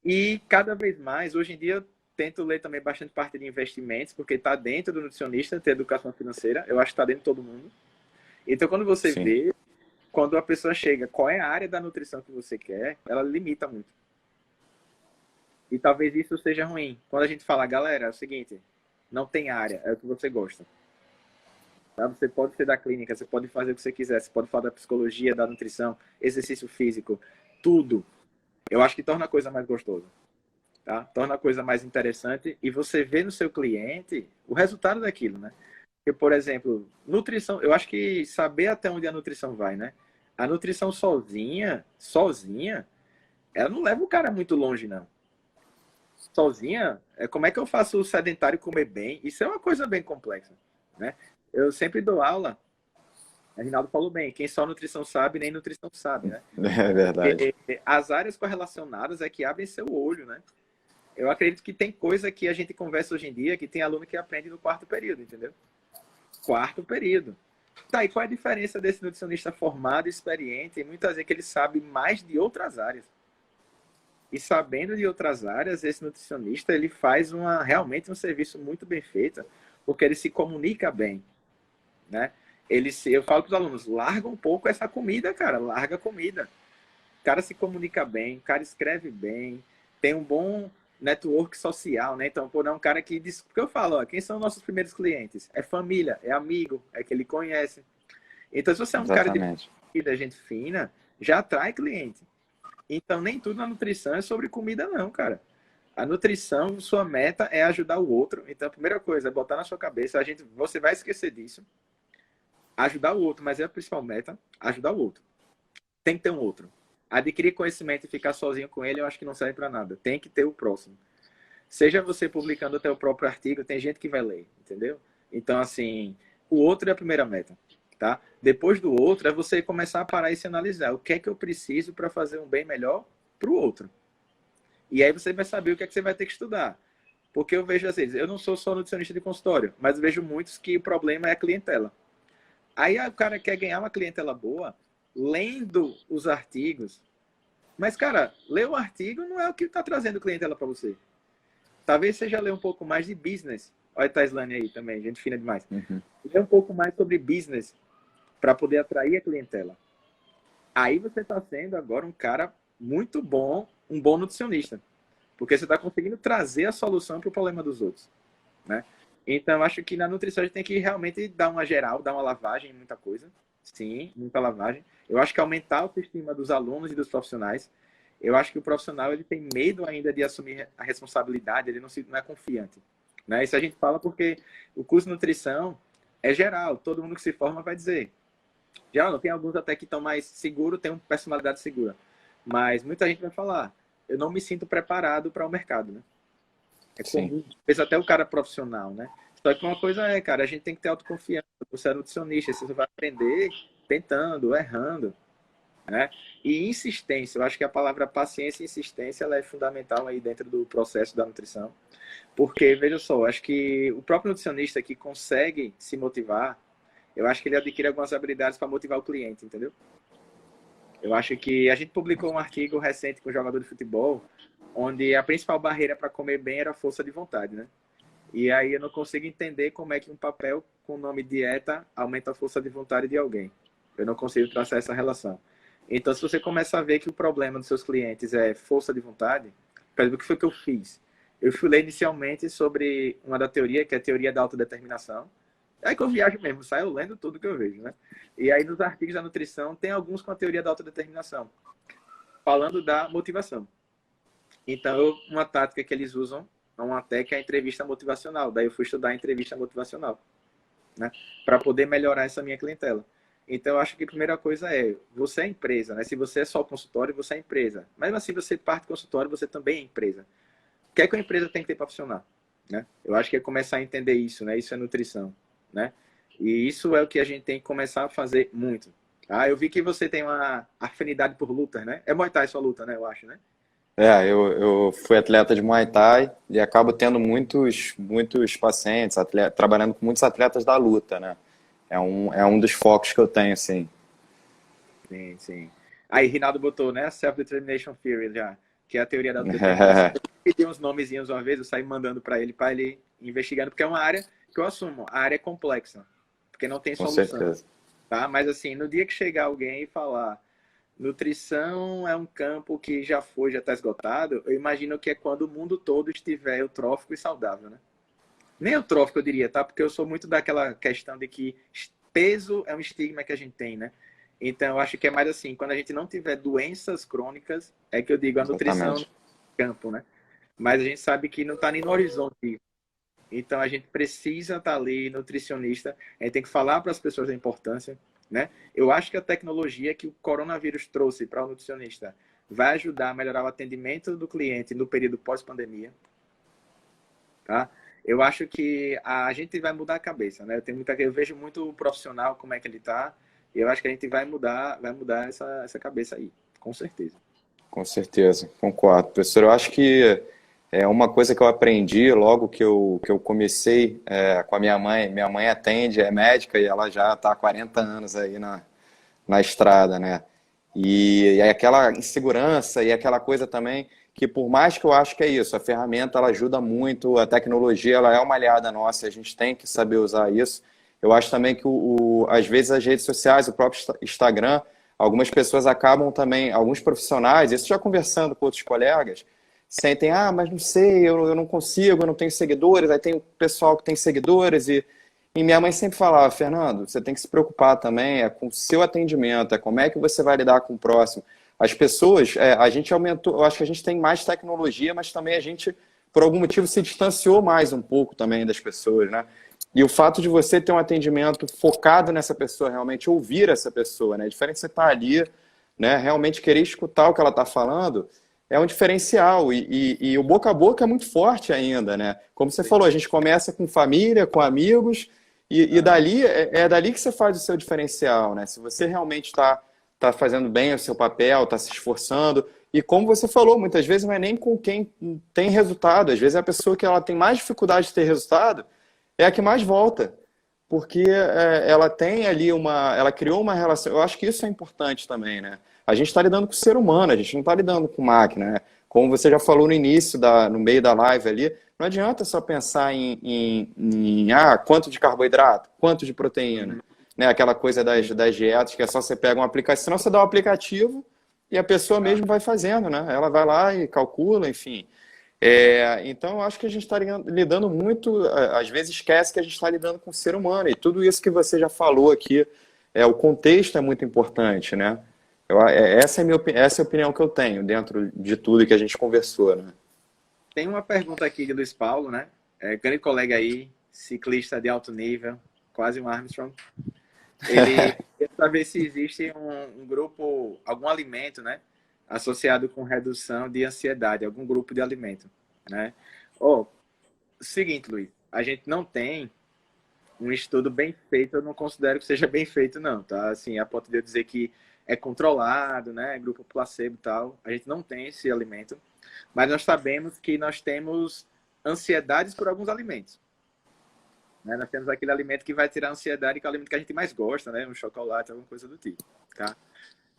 E cada vez mais, hoje em dia, eu tento ler também bastante parte de investimentos, porque está dentro do nutricionista, ter educação financeira. Eu acho que está dentro de todo mundo. Então, quando você Sim. vê, quando a pessoa chega, qual é a área da nutrição que você quer, ela limita muito. E talvez isso seja ruim. Quando a gente fala, galera, é o seguinte, não tem área, é o que você gosta. Tá? Você pode ser da clínica, você pode fazer o que você quiser, você pode falar da psicologia, da nutrição, exercício físico, tudo. Eu acho que torna a coisa mais gostosa. Tá? Torna a coisa mais interessante e você vê no seu cliente o resultado daquilo, né? Porque, por exemplo, nutrição, eu acho que saber até onde a nutrição vai, né? A nutrição sozinha, ela não leva o cara muito longe, não. Sozinha, como é que eu faço o sedentário comer bem? Isso é uma coisa bem complexa, né? Eu sempre dou aula, a Rinaldo falou bem, quem só nutrição sabe, nem nutrição sabe, né? É verdade. E as áreas correlacionadas é que abrem seu olho, né? Eu acredito que tem coisa que a gente conversa hoje em dia que tem aluno que aprende no quarto período, entendeu? Quarto período. Tá, e qual é a diferença desse nutricionista formado, experiente, e muitas vezes que ele sabe mais de outras áreas? E sabendo de outras áreas, esse nutricionista, ele faz realmente um serviço muito bem feito, porque ele se comunica bem, né? Eu falo para os alunos, larga um pouco essa comida, cara, larga a comida. O cara se comunica bem, o cara escreve bem, tem um bom network social, né? Então, pô, não é um cara que diz, porque eu falo, ó, quem são os nossos primeiros clientes? É família, é amigo, é que ele conhece. Então, se você é um cara de Exatamente. comida, gente fina, já atrai cliente. Então, nem tudo na nutrição é sobre comida, não, cara. A nutrição, sua meta é ajudar o outro. Então, a primeira coisa é botar na sua cabeça, você vai esquecer disso. Ajudar o outro, mas é a principal meta, ajudar o outro. Tem que ter um outro. Adquirir conhecimento e ficar sozinho com ele, eu acho que não serve para nada. Tem que ter o próximo. Seja você publicando até o próprio artigo, tem gente que vai ler, entendeu? Então, assim, o outro é a primeira meta, tá? Depois do outro, é você começar a parar e se analisar. O que é que eu preciso para fazer um bem melhor para o outro? E aí você vai saber o que é que você vai ter que estudar. Porque eu vejo, às vezes, eu não sou só nutricionista de consultório, mas eu vejo muitos que o problema é a clientela. Aí o cara quer ganhar uma clientela boa, lendo os artigos. Mas, cara, ler o artigo não é o que está trazendo clientela para você. Talvez seja ler um pouco mais de business. Olha a Taislane aí também, gente fina demais. Ler um pouco mais sobre business para poder atrair a clientela. Aí você está sendo agora um cara muito bom, um bom nutricionista. Porque você está conseguindo trazer a solução para o problema dos outros, né? Então, eu acho que na nutrição a gente tem que realmente dar uma geral, dar uma lavagem em muita coisa. Sim, muita lavagem. Eu acho que aumentar a autoestima dos alunos e dos profissionais. Eu acho que o profissional ele tem medo ainda de assumir a responsabilidade, ele não é confiante, né? Isso a gente fala porque o curso de nutrição é geral, todo mundo que se forma vai dizer. Já não tem alguns até que estão mais seguros, tem uma personalidade segura. Mas muita gente vai falar, eu não me sinto preparado para o mercado, né? É comum, fez até o cara profissional, né? Só que uma coisa é, cara, a gente tem que ter autoconfiança. Você é nutricionista, você vai aprender tentando, errando, né? E insistência, eu acho que a palavra paciência e insistência ela é fundamental aí dentro do processo da nutrição. Porque, veja só, eu acho que o próprio nutricionista que consegue se motivar, eu acho que ele adquire algumas habilidades para motivar o cliente, entendeu? Eu acho que a gente publicou um artigo recente com um jogador de futebol, onde a principal barreira para comer bem era a força de vontade, né? E aí eu não consigo entender como é que um papel com o nome dieta aumenta a força de vontade de alguém. Eu não consigo traçar essa relação. Então, se você começa a ver que o problema dos seus clientes é força de vontade, por exemplo, o que foi que eu fiz? Eu fui ler inicialmente sobre uma da teoria, que é a teoria da autodeterminação. É que eu viajo mesmo, saio lendo tudo que eu vejo, né? E aí nos artigos da nutrição tem alguns com a teoria da autodeterminação, falando da motivação. Então, uma tática que eles usam é uma técnica é a entrevista motivacional. Daí eu fui estudar a entrevista motivacional, né? Para poder melhorar essa minha clientela. Então, eu acho que a primeira coisa é, você é empresa, né? Se você é só consultório, você é empresa. Mas assim, você parte do consultório, você também é empresa. O que é que a empresa tem que ter para funcionar, né? Eu acho que é começar a entender isso, né? Isso é nutrição, né? E isso é o que a gente tem que começar a fazer muito. Ah, eu vi que você tem uma afinidade por lutas, né? É Muay Thai sua luta, né? Eu acho, né? Eu fui atleta de Muay Thai e acabo tendo muitos pacientes, trabalhando com muitos atletas da luta, né? É um dos focos que eu tenho, assim. Sim, sim. Aí, Rinaldo botou, né? Self-Determination Theory já, que é a teoria da autodeterminação. Eu pedi uns nomezinhos uma vez, eu saí mandando para ele investigando, porque é uma área que eu assumo, a área é complexa, porque não tem Com solução, certeza. tá? Mas assim, no dia que chegar alguém e falar nutrição é um campo que já está esgotado, eu imagino que é quando o mundo todo estiver eutrófico e saudável, né? Nem eutrófico, eu diria, tá? Porque eu sou muito daquela questão de que peso é um estigma que a gente tem, né? Então, eu acho que é mais assim, quando a gente não tiver doenças crônicas, é que eu digo a nutrição no Exatamente. campo, né? Mas a gente sabe que não está nem no horizonte. Então, a gente precisa estar ali, nutricionista, a gente tem que falar para as pessoas a importância, né? Eu acho que a tecnologia que o coronavírus trouxe para o nutricionista vai ajudar a melhorar o atendimento do cliente no período pós-pandemia, tá? Eu acho que a gente vai mudar a cabeça, né? Eu vejo muito o profissional, como é que ele tá, e eu acho que a gente vai mudar essa cabeça aí, com certeza. Com certeza, concordo. Professor, eu acho que é uma coisa que eu aprendi logo que eu comecei com a minha mãe. Minha mãe atende, é médica e ela já está há 40 anos aí na estrada, né? E aquela insegurança e aquela coisa também que por mais que eu acho que é isso, a ferramenta ela ajuda muito, a tecnologia ela é uma aliada nossa, a gente tem que saber usar isso. Eu acho também que às vezes as redes sociais, o próprio Instagram, algumas pessoas acabam também, alguns profissionais, isso já conversando com outros colegas, sentem, mas não sei, eu não consigo, eu não tenho seguidores, aí tem o pessoal que tem seguidores e minha mãe sempre falava, Fernando, você tem que se preocupar também com o seu atendimento, como é que você vai lidar com o próximo. As pessoas, a gente aumentou, eu acho que a gente tem mais tecnologia, mas também a gente, por algum motivo, se distanciou mais um pouco também das pessoas, né? E o fato de você ter um atendimento focado nessa pessoa, realmente ouvir essa pessoa, né? Diferente de você estar ali, né? Realmente querer escutar o que ela está falando, é um diferencial. E o boca a boca é muito forte ainda, né? Como você falou, a gente começa com família, com amigos, e dali é dali que você faz o seu diferencial, né? Se você realmente está fazendo bem o seu papel, está se esforçando. E como você falou, muitas vezes não é nem com quem tem resultado. Às vezes é a pessoa que ela tem mais dificuldade de ter resultado é a que mais volta. porque ela tem ali ela criou uma relação. Eu acho que isso é importante também, né? A gente está lidando com o ser humano, a gente não está lidando com máquina, né? Como você já falou no início, no meio da live ali, não adianta só pensar quanto de carboidrato, quanto de proteína, né? Aquela coisa das dietas, que é só você pega um aplicativo, senão você dá um aplicativo e a pessoa mesmo vai fazendo, né? Ela vai lá e calcula, enfim. Então, eu acho que a gente está lidando muito, às vezes esquece que a gente está lidando com o ser humano, e tudo isso que você já falou aqui, o contexto é muito importante, né? Essa é a opinião que eu tenho dentro de tudo que a gente conversou, né? Tem uma pergunta aqui de Luiz Paulo, né? Grande colega aí, ciclista de alto nível, quase um Armstrong. Ele quer saber se existe um grupo, algum alimento, né? Associado com redução de ansiedade, algum grupo de alimento, né? Seguinte, Luiz, a gente não tem um estudo bem feito, eu não considero que seja bem feito, não, tá? Assim, a ponto de eu dizer que é controlado, né? Grupo placebo e tal. A gente não tem esse alimento, mas nós sabemos que nós temos ansiedades por alguns alimentos. Né? Nós temos aquele alimento que vai tirar a ansiedade, que é o alimento que a gente mais gosta, né? Um chocolate, alguma coisa do tipo, tá?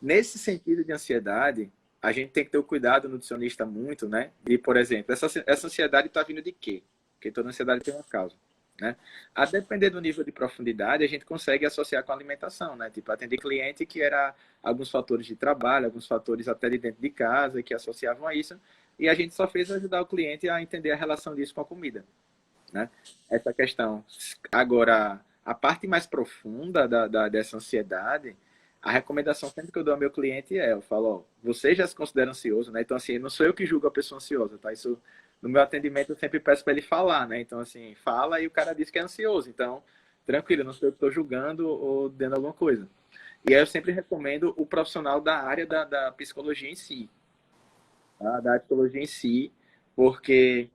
Nesse sentido de ansiedade, a gente tem que ter o cuidado, nutricionista, muito, né? De, por exemplo, essa ansiedade está vindo de quê? Porque toda ansiedade tem uma causa, né? A depender do nível de profundidade, a gente consegue associar com a alimentação, né? Tipo, atender cliente que era alguns fatores de trabalho, alguns fatores até de dentro de casa, que associavam a isso, e a gente só fez ajudar o cliente a entender a relação disso com a comida, né? Essa questão. Agora, a parte mais profunda dessa ansiedade, a recomendação sempre que eu dou ao meu cliente eu falo, ó, você já se considera ansioso, né? Então, assim, não sou eu que julgo a pessoa ansiosa, tá? Isso, no meu atendimento, eu sempre peço para ele falar, né? Então, assim, fala e o cara diz que é ansioso. Então, tranquilo, não sou eu que estou julgando ou dando alguma coisa. E aí eu sempre recomendo o profissional da área da psicologia em si, tá? Da psicologia em si, porque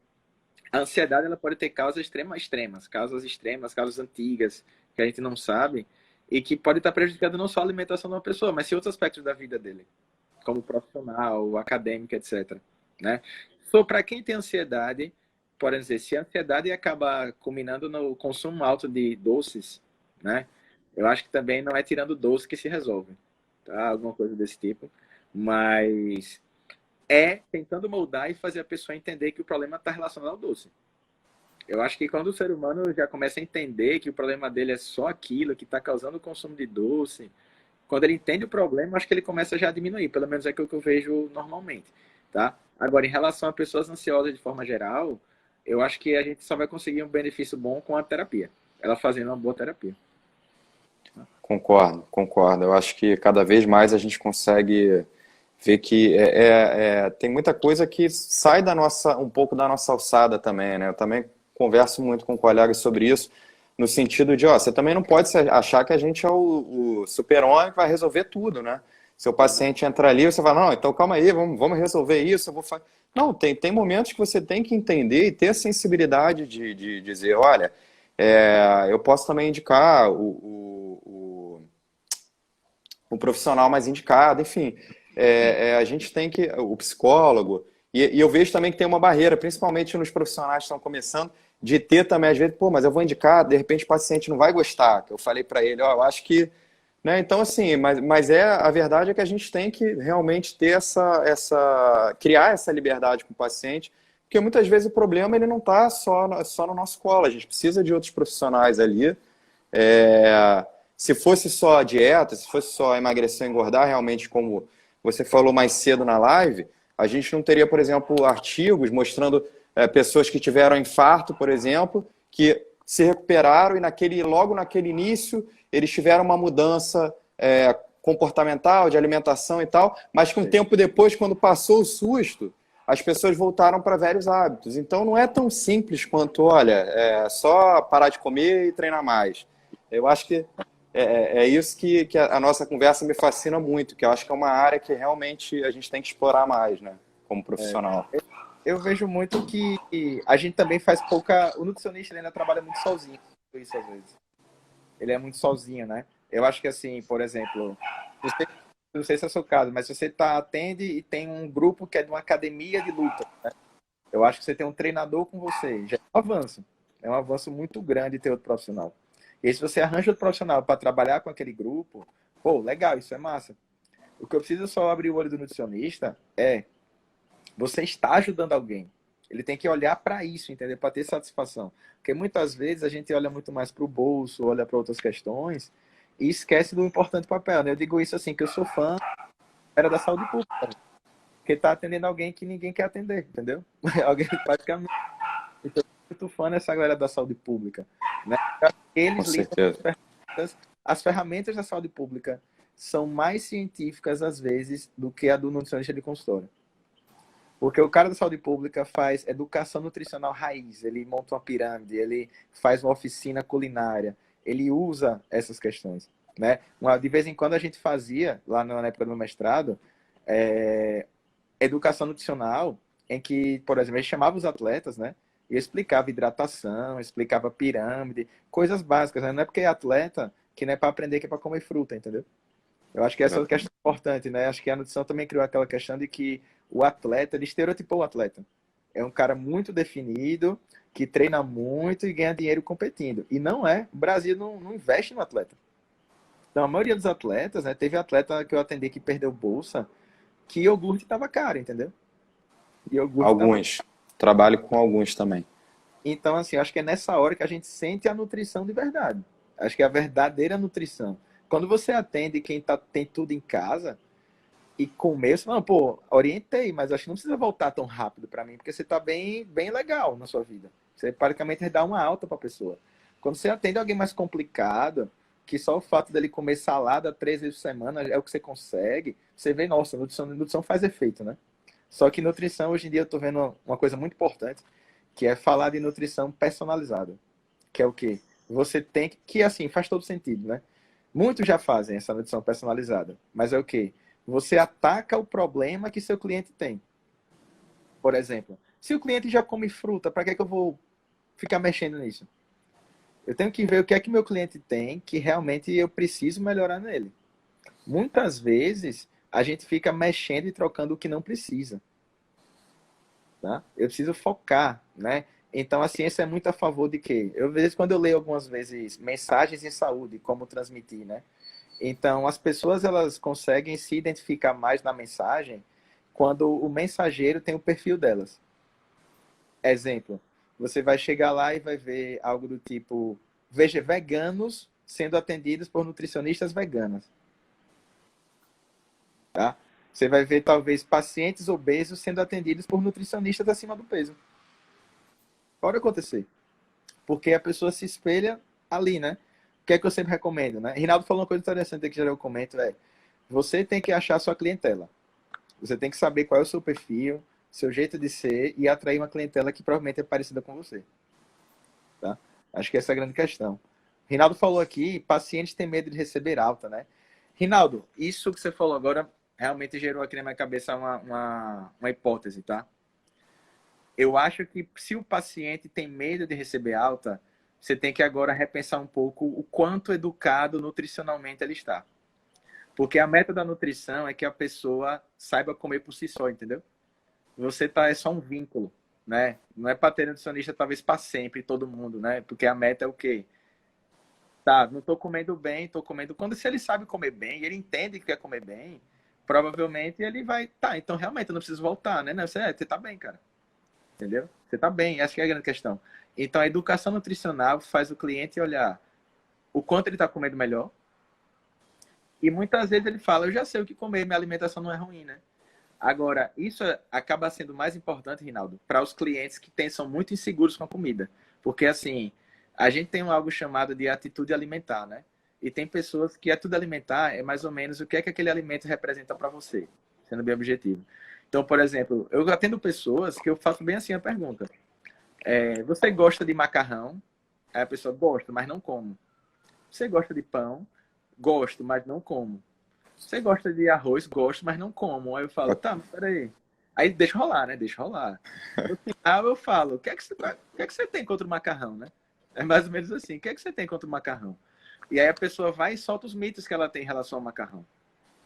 a ansiedade ela pode ter causas extremas, causas antigas, que a gente não sabe, e que pode estar prejudicando não só a alimentação de uma pessoa, mas sim outros aspectos da vida dele, como profissional, acadêmico, etc. Né? Para quem tem ansiedade, por dizer, se a ansiedade acaba culminando no consumo alto de doces, né? Eu acho que também não é tirando doce que se resolve, tá? Alguma coisa desse tipo, mas tentando moldar e fazer a pessoa entender que o problema está relacionado ao doce. Eu acho que quando o ser humano já começa a entender que o problema dele é só aquilo que está causando o consumo de doce, quando ele entende o problema, acho que ele começa já a diminuir. Pelo menos é aquilo que eu vejo normalmente, tá? Agora, em relação a pessoas ansiosas de forma geral, eu acho que a gente só vai conseguir um benefício bom com a terapia. Ela fazendo uma boa terapia. Concordo, concordo. Eu acho que cada vez mais a gente consegue ver que tem muita coisa que sai um pouco da nossa alçada também, né? Eu também converso muito com colegas sobre isso, no sentido de, você também não pode achar que a gente é o super-homem que vai resolver tudo, né? Seu paciente entra ali, você fala, não, então calma aí, vamos resolver isso, eu vou fazer. Não, tem momentos que você tem que entender e ter a sensibilidade de dizer, olha, eu posso também indicar o profissional mais indicado, enfim. A gente tem que, o psicólogo, e eu vejo também que tem uma barreira, principalmente nos profissionais que estão começando, de ter também, às vezes, mas eu vou indicar, de repente o paciente não vai gostar, que eu falei para ele, eu acho que, né, então assim, mas a verdade é que a gente tem que realmente ter criar essa liberdade com o paciente, porque muitas vezes o problema ele não está só no nosso colo, a gente precisa de outros profissionais ali, se fosse só a dieta, se fosse só emagrecer e engordar, realmente, como você falou mais cedo na live, a gente não teria, por exemplo, artigos mostrando pessoas que tiveram infarto, por exemplo, que se recuperaram e logo naquele início eles tiveram uma mudança comportamental, de alimentação e tal, mas que um tempo depois, quando passou o susto, as pessoas voltaram para velhos hábitos. Então não é tão simples quanto, olha, só parar de comer e treinar mais. Eu acho que é isso que a nossa conversa me fascina muito, que eu acho que é uma área que realmente a gente tem que explorar mais, né, como profissional. Eu vejo muito que a gente também faz pouca... O nutricionista ele ainda trabalha muito sozinho, isso às vezes. Ele é muito sozinho, né? Eu acho que assim, por exemplo, não sei se é o seu caso, mas se você atende e tem um grupo que é de uma academia de luta, né? Eu acho que você tem um treinador com você, já é um avanço. É um avanço muito grande ter outro profissional. E aí, se você arranja outro profissional para trabalhar com aquele grupo, pô, legal, isso é massa. O que eu preciso só abrir o olho do nutricionista é você está ajudando alguém. Ele tem que olhar para isso, entendeu? Para ter satisfação. Porque muitas vezes a gente olha muito mais para o bolso, olha para outras questões e esquece do importante papel, né? Eu digo isso assim, que eu sou fã era da saúde pública, porque está atendendo alguém que ninguém quer atender, entendeu? Alguém praticamente. Então, eu sou muito fã dessa galera da saúde pública, né? Com Eles lidam com certeza. as ferramentas da saúde pública são mais científicas às vezes do que a do nutricionista de consultório. Porque o cara da saúde pública faz educação nutricional raiz, ele monta uma pirâmide, ele faz uma oficina culinária, ele usa essas questões, né? De vez em quando a gente fazia, lá na época do meu mestrado, educação nutricional, em que, por exemplo, a gente chamava os atletas, né? E explicava hidratação, explicava pirâmide, coisas básicas, né? Não é porque é atleta que não é para aprender, que é para comer fruta, entendeu? Eu acho que essa é uma questão Exatamente. importante, né? Acho que a nutrição também criou aquela questão de que o atleta, ele estereotipou o atleta. É um cara muito definido, que treina muito e ganha dinheiro competindo. E não é. O Brasil não investe no atleta. Então, a maioria dos atletas, né? Teve atleta que eu atendi que perdeu bolsa, que iogurte estava caro, entendeu? Iogurte estava. Alguns. Trabalho com alguns também. Então, assim, acho que é nessa hora que a gente sente a nutrição de verdade. Acho que é a verdadeira nutrição. Quando você atende quem tem tudo em casa, e começo, não, pô, orientei, mas acho que não precisa voltar tão rápido para mim, porque você tá bem, bem legal na sua vida. Você praticamente dá uma alta para a pessoa. Quando você atende alguém mais complicado, que só o fato dele comer salada 3 vezes por semana é o que você consegue, você vê, nossa, nutrição faz efeito, né? Só que nutrição, hoje em dia, eu tô vendo uma coisa muito importante, que é falar de nutrição personalizada. Que é o quê? Você tem que, assim, faz todo sentido, né? Muitos já fazem essa nutrição personalizada, mas é o quê? Você ataca o problema que seu cliente tem. Por exemplo, se o cliente já come fruta, para que eu vou ficar mexendo nisso? Eu tenho que ver o que é que meu cliente tem que realmente eu preciso melhorar nele. Muitas vezes a gente fica mexendo e trocando o que não precisa, tá? Eu preciso focar, né? Então a ciência é muito a favor de quê? Eu vejo quando eu leio algumas vezes mensagens em saúde, como transmitir, né? Então, as pessoas elas conseguem se identificar mais na mensagem quando o mensageiro tem o perfil delas. Exemplo, você vai chegar lá e vai ver algo do tipo, veja veganos sendo atendidos por nutricionistas veganas, tá? Você vai ver talvez pacientes obesos sendo atendidos por nutricionistas acima do peso. Pode acontecer, porque a pessoa se espelha ali, né? O que é que eu sempre recomendo, né? Rinaldo falou uma coisa interessante aqui que já eu comento, você tem que achar a sua clientela. Você tem que saber qual é o seu perfil, seu jeito de ser e atrair uma clientela que provavelmente é parecida com você. Tá? Acho que essa é a grande questão. Rinaldo falou aqui, pacientes têm medo de receber alta, né? Rinaldo, isso que você falou agora realmente gerou aqui na minha cabeça uma hipótese, tá? Eu acho que se o paciente tem medo de receber alta, você tem que agora repensar um pouco o quanto educado nutricionalmente ele está. Porque a meta da nutrição é que a pessoa saiba comer por si só, entendeu? Você tá é só um vínculo, né? Não é para ter nutricionista talvez para sempre todo mundo, né? Porque a meta é o quê? Tá, não tô comendo bem, tô comendo. Quando se ele sabe comer bem, ele entende que quer comer bem, provavelmente ele vai, tá, então realmente eu não preciso voltar, né? Não, você tá bem, cara. Entendeu? Você tá bem, essa que é a grande questão. Então a educação nutricional faz o cliente olhar o quanto ele tá comendo melhor. E muitas vezes ele fala, eu já sei o que comer, minha alimentação não é ruim, né? Agora, isso acaba sendo mais importante, Rinaldo, para os clientes que são muito inseguros com a comida. Porque, assim, a gente tem algo chamado de atitude alimentar, né? E tem pessoas que atitude alimentar é mais ou menos o que aquele alimento representa para você, sendo bem objetivo. Então, por exemplo, eu atendo pessoas que eu faço bem assim a pergunta. Você gosta de macarrão? Aí a pessoa gosta, mas não como. Você gosta de pão? Gosto, mas não como. Você gosta de arroz? Gosto, mas não como. Aí eu falo, tá, mas peraí. Aí deixa rolar, né? Deixa rolar. No final eu falo, o que é que você tem contra o macarrão, né? É mais ou menos assim, o que é que você tem contra o macarrão? E aí a pessoa vai e solta os mitos que ela tem em relação ao macarrão,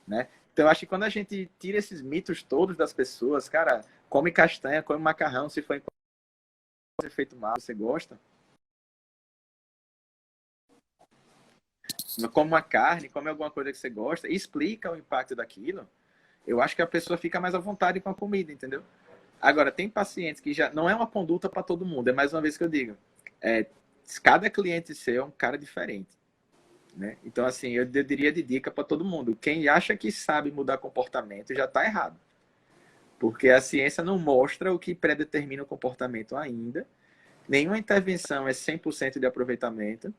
né? Então eu acho que quando a gente tira esses mitos todos das pessoas, cara, come castanha, come macarrão, se for em feito mal, você gosta, come uma carne, come alguma coisa que você gosta, e explica o impacto daquilo, eu acho que a pessoa fica mais à vontade com a comida, entendeu? Agora, tem pacientes que já... Não é uma conduta para todo mundo, é mais uma vez que eu digo. É, cada cliente seu é um cara diferente. Né? Então, assim, eu diria de dica para todo mundo. Quem acha que sabe mudar comportamento já está errado. Porque a ciência não mostra o que predetermina o comportamento ainda. Nenhuma intervenção é 100% de aproveitamento.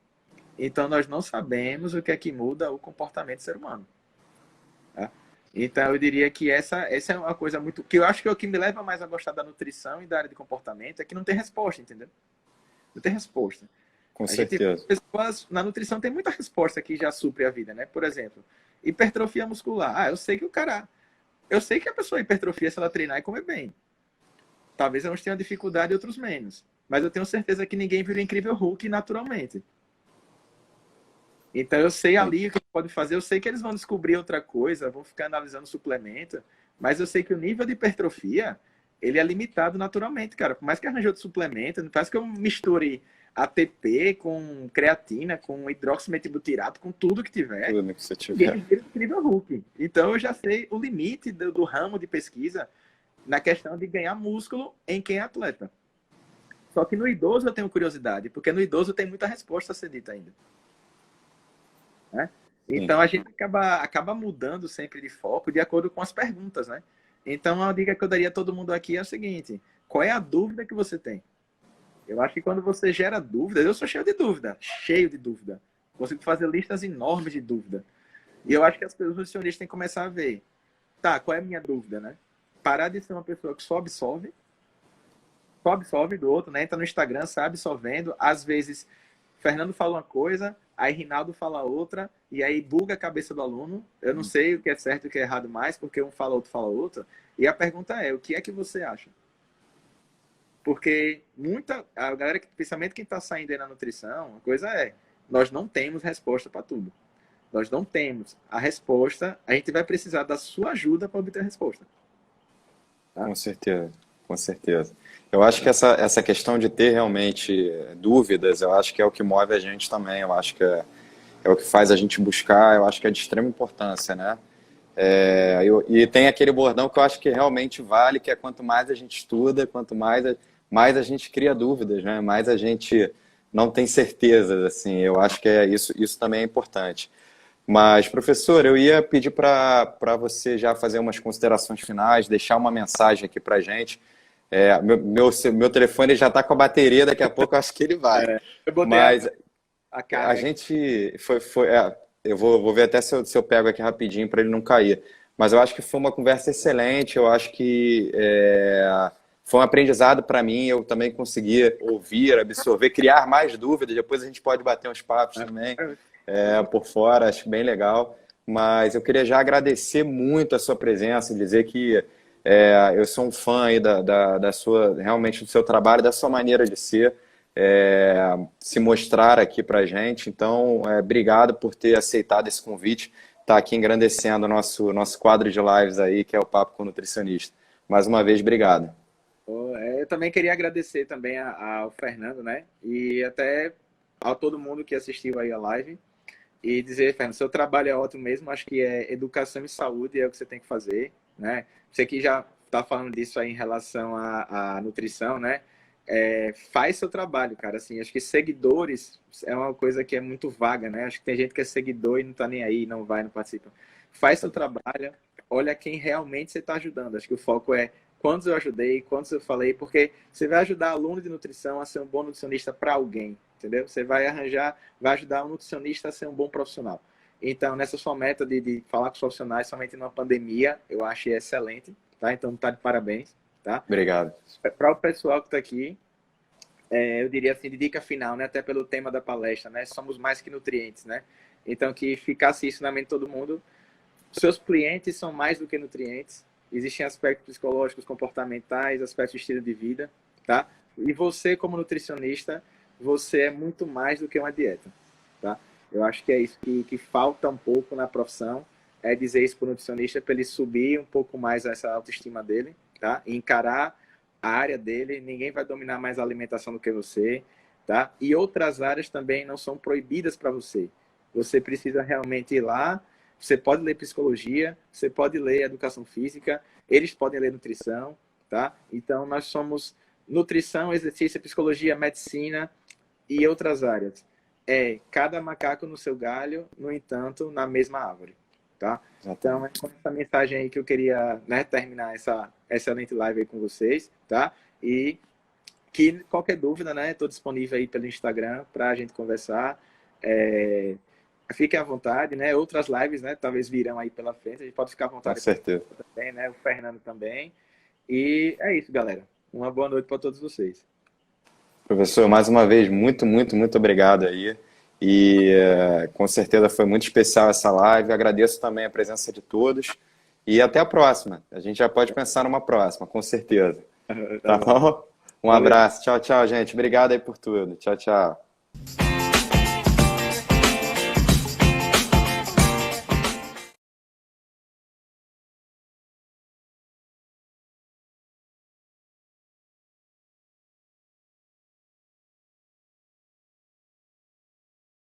Então, nós não sabemos o que é que muda o comportamento do ser humano. Tá? Então, eu diria que essa é uma coisa muito... Que eu acho que é o que me leva mais a gostar da nutrição e da área de comportamento é que não tem resposta, entendeu? Não tem resposta. Com A gente, certeza. pessoas, na nutrição tem muita resposta que já supre a vida, né? Por exemplo, hipertrofia muscular. Ah, eu sei que o cara... Eu sei que a pessoa hipertrofia se ela treinar e comer bem. Talvez uns tenham dificuldade e outros menos. Mas eu tenho certeza que ninguém vira o incrível Hulk naturalmente. Então eu sei ali o que pode fazer, eu sei que eles vão descobrir outra coisa, vão ficar analisando suplemento, mas eu sei que o nível de hipertrofia, ele é limitado naturalmente, cara. Por mais que arranje outro suplemento, não faz que eu misture ATP com creatina, com hidroximetilbutirato, com tudo que tiver. Tudo que você tiver. Ninguém vira o incrível Hulk. Então eu já sei o limite do ramo de pesquisa na questão de ganhar músculo em quem é atleta. Só que no idoso eu tenho curiosidade, porque no idoso tem muita resposta a ser dita ainda. Né? Então a gente acaba mudando sempre de foco de acordo com as perguntas, né? Então a dica que eu daria a todo mundo aqui é o seguinte: qual é a dúvida que você tem? Eu acho que quando você gera dúvidas, eu sou cheio de dúvida. Consigo fazer listas enormes de dúvida. E eu acho que as pessoas nutricionistas têm que começar a ver, tá, qual é a minha dúvida, né? Parar de ser uma pessoa que só absorve do outro, né? Entra no Instagram, sai absorvendo. Às vezes, Fernando fala uma coisa, aí Rinaldo fala outra, e aí buga a cabeça do aluno. Eu não sei o que é certo e o que é errado mais, porque um fala, outro fala outro. E a pergunta é, o que é que você acha? Porque a galera, principalmente quem está saindo aí na nutrição, a coisa é, nós não temos resposta para tudo. Nós não temos a resposta, a gente vai precisar da sua ajuda para obter a resposta. Tá? Com certeza, com certeza. Eu acho que essa questão de ter realmente dúvidas, eu acho que é o que move a gente também, eu acho que é o que faz a gente buscar, eu acho que é de extrema importância, né? E tem aquele bordão que eu acho que realmente vale, que é quanto mais a gente estuda, quanto mais a gente cria dúvidas, né? Mais a gente não tem certezas, assim, eu acho que isso também é importante. Mas, professor, eu ia pedir para você já fazer umas considerações finais, deixar uma mensagem aqui para a gente. Meu telefone já está com a bateria, daqui a pouco eu acho que ele vai. Eu botei Mas a a cara. gente eu vou ver até se eu pego aqui rapidinho para ele não cair. Mas eu acho que foi uma conversa excelente, eu acho que foi um aprendizado para mim, eu também consegui ouvir, absorver, criar mais dúvidas, depois a gente pode bater uns papos também por fora, acho bem legal. Mas eu queria já agradecer muito a sua presença, dizer que eu sou um fã aí da sua, realmente do seu trabalho, da sua maneira de ser, se mostrar aqui pra gente. Então, obrigado por ter aceitado esse convite, tá aqui engrandecendo o nosso quadro de lives aí, que é o Papo com o Nutricionista. Mais uma vez, obrigado. Eu também queria agradecer também ao Fernando, né? E até a todo mundo que assistiu aí a live. E dizer, Fernando, seu trabalho é ótimo mesmo, acho que é educação e saúde é o que você tem que fazer, né? Você que já está falando disso aí em relação à nutrição, né? Faz seu trabalho, cara. Assim, acho que seguidores é uma coisa que é muito vaga, né? Acho que tem gente que é seguidor e não tá nem aí, não vai, não participa. Faz seu trabalho, olha quem realmente você está ajudando. Acho que o foco é quantos eu ajudei, quantos eu falei, porque você vai ajudar aluno de nutrição a ser um bom nutricionista para alguém, entendeu? Você vai ajudar um nutricionista a ser um bom profissional. Então, nessa sua meta de falar com os profissionais somente numa pandemia, eu achei excelente, tá? Então, tá de parabéns, tá? Obrigado. Para o pessoal que está aqui, eu diria assim, de dica final, né? Até pelo tema da palestra, né? Somos mais que nutrientes, né? Então, que ficasse isso na mente de todo mundo. Seus clientes são mais do que nutrientes. Existem aspectos psicológicos, comportamentais, aspectos de estilo de vida, tá? E você, como nutricionista, você é muito mais do que uma dieta, tá? Eu acho que é isso que falta um pouco na profissão, é dizer isso para o nutricionista, para ele subir um pouco mais essa autoestima dele, tá? E encarar a área dele, ninguém vai dominar mais a alimentação do que você, tá? E outras áreas também não são proibidas para você. Você precisa realmente ir lá. Você pode ler psicologia, você pode ler educação física, eles podem ler nutrição, tá? Então, nós somos nutrição, exercício, psicologia, medicina e outras áreas. É cada macaco no seu galho, no entanto, na mesma árvore, tá? Então, é com essa mensagem aí que eu queria, né, terminar essa excelente live aí com vocês, tá? E que qualquer dúvida, né, estou disponível aí pelo Instagram para a gente conversar. Fiquem à vontade, né? Outras lives, né? Talvez virão aí pela frente. A gente pode ficar à vontade. Com certeza. Também, né? O Fernando também. E é isso, galera. Uma boa noite para todos vocês. Professor, mais uma vez, muito, muito, muito obrigado aí. E com certeza foi muito especial essa live. Agradeço também a presença de todos. E até a próxima. A gente já pode pensar numa próxima, com certeza. Tá bom? Um abraço. Tchau, tchau, gente. Obrigado aí por tudo. Tchau, tchau.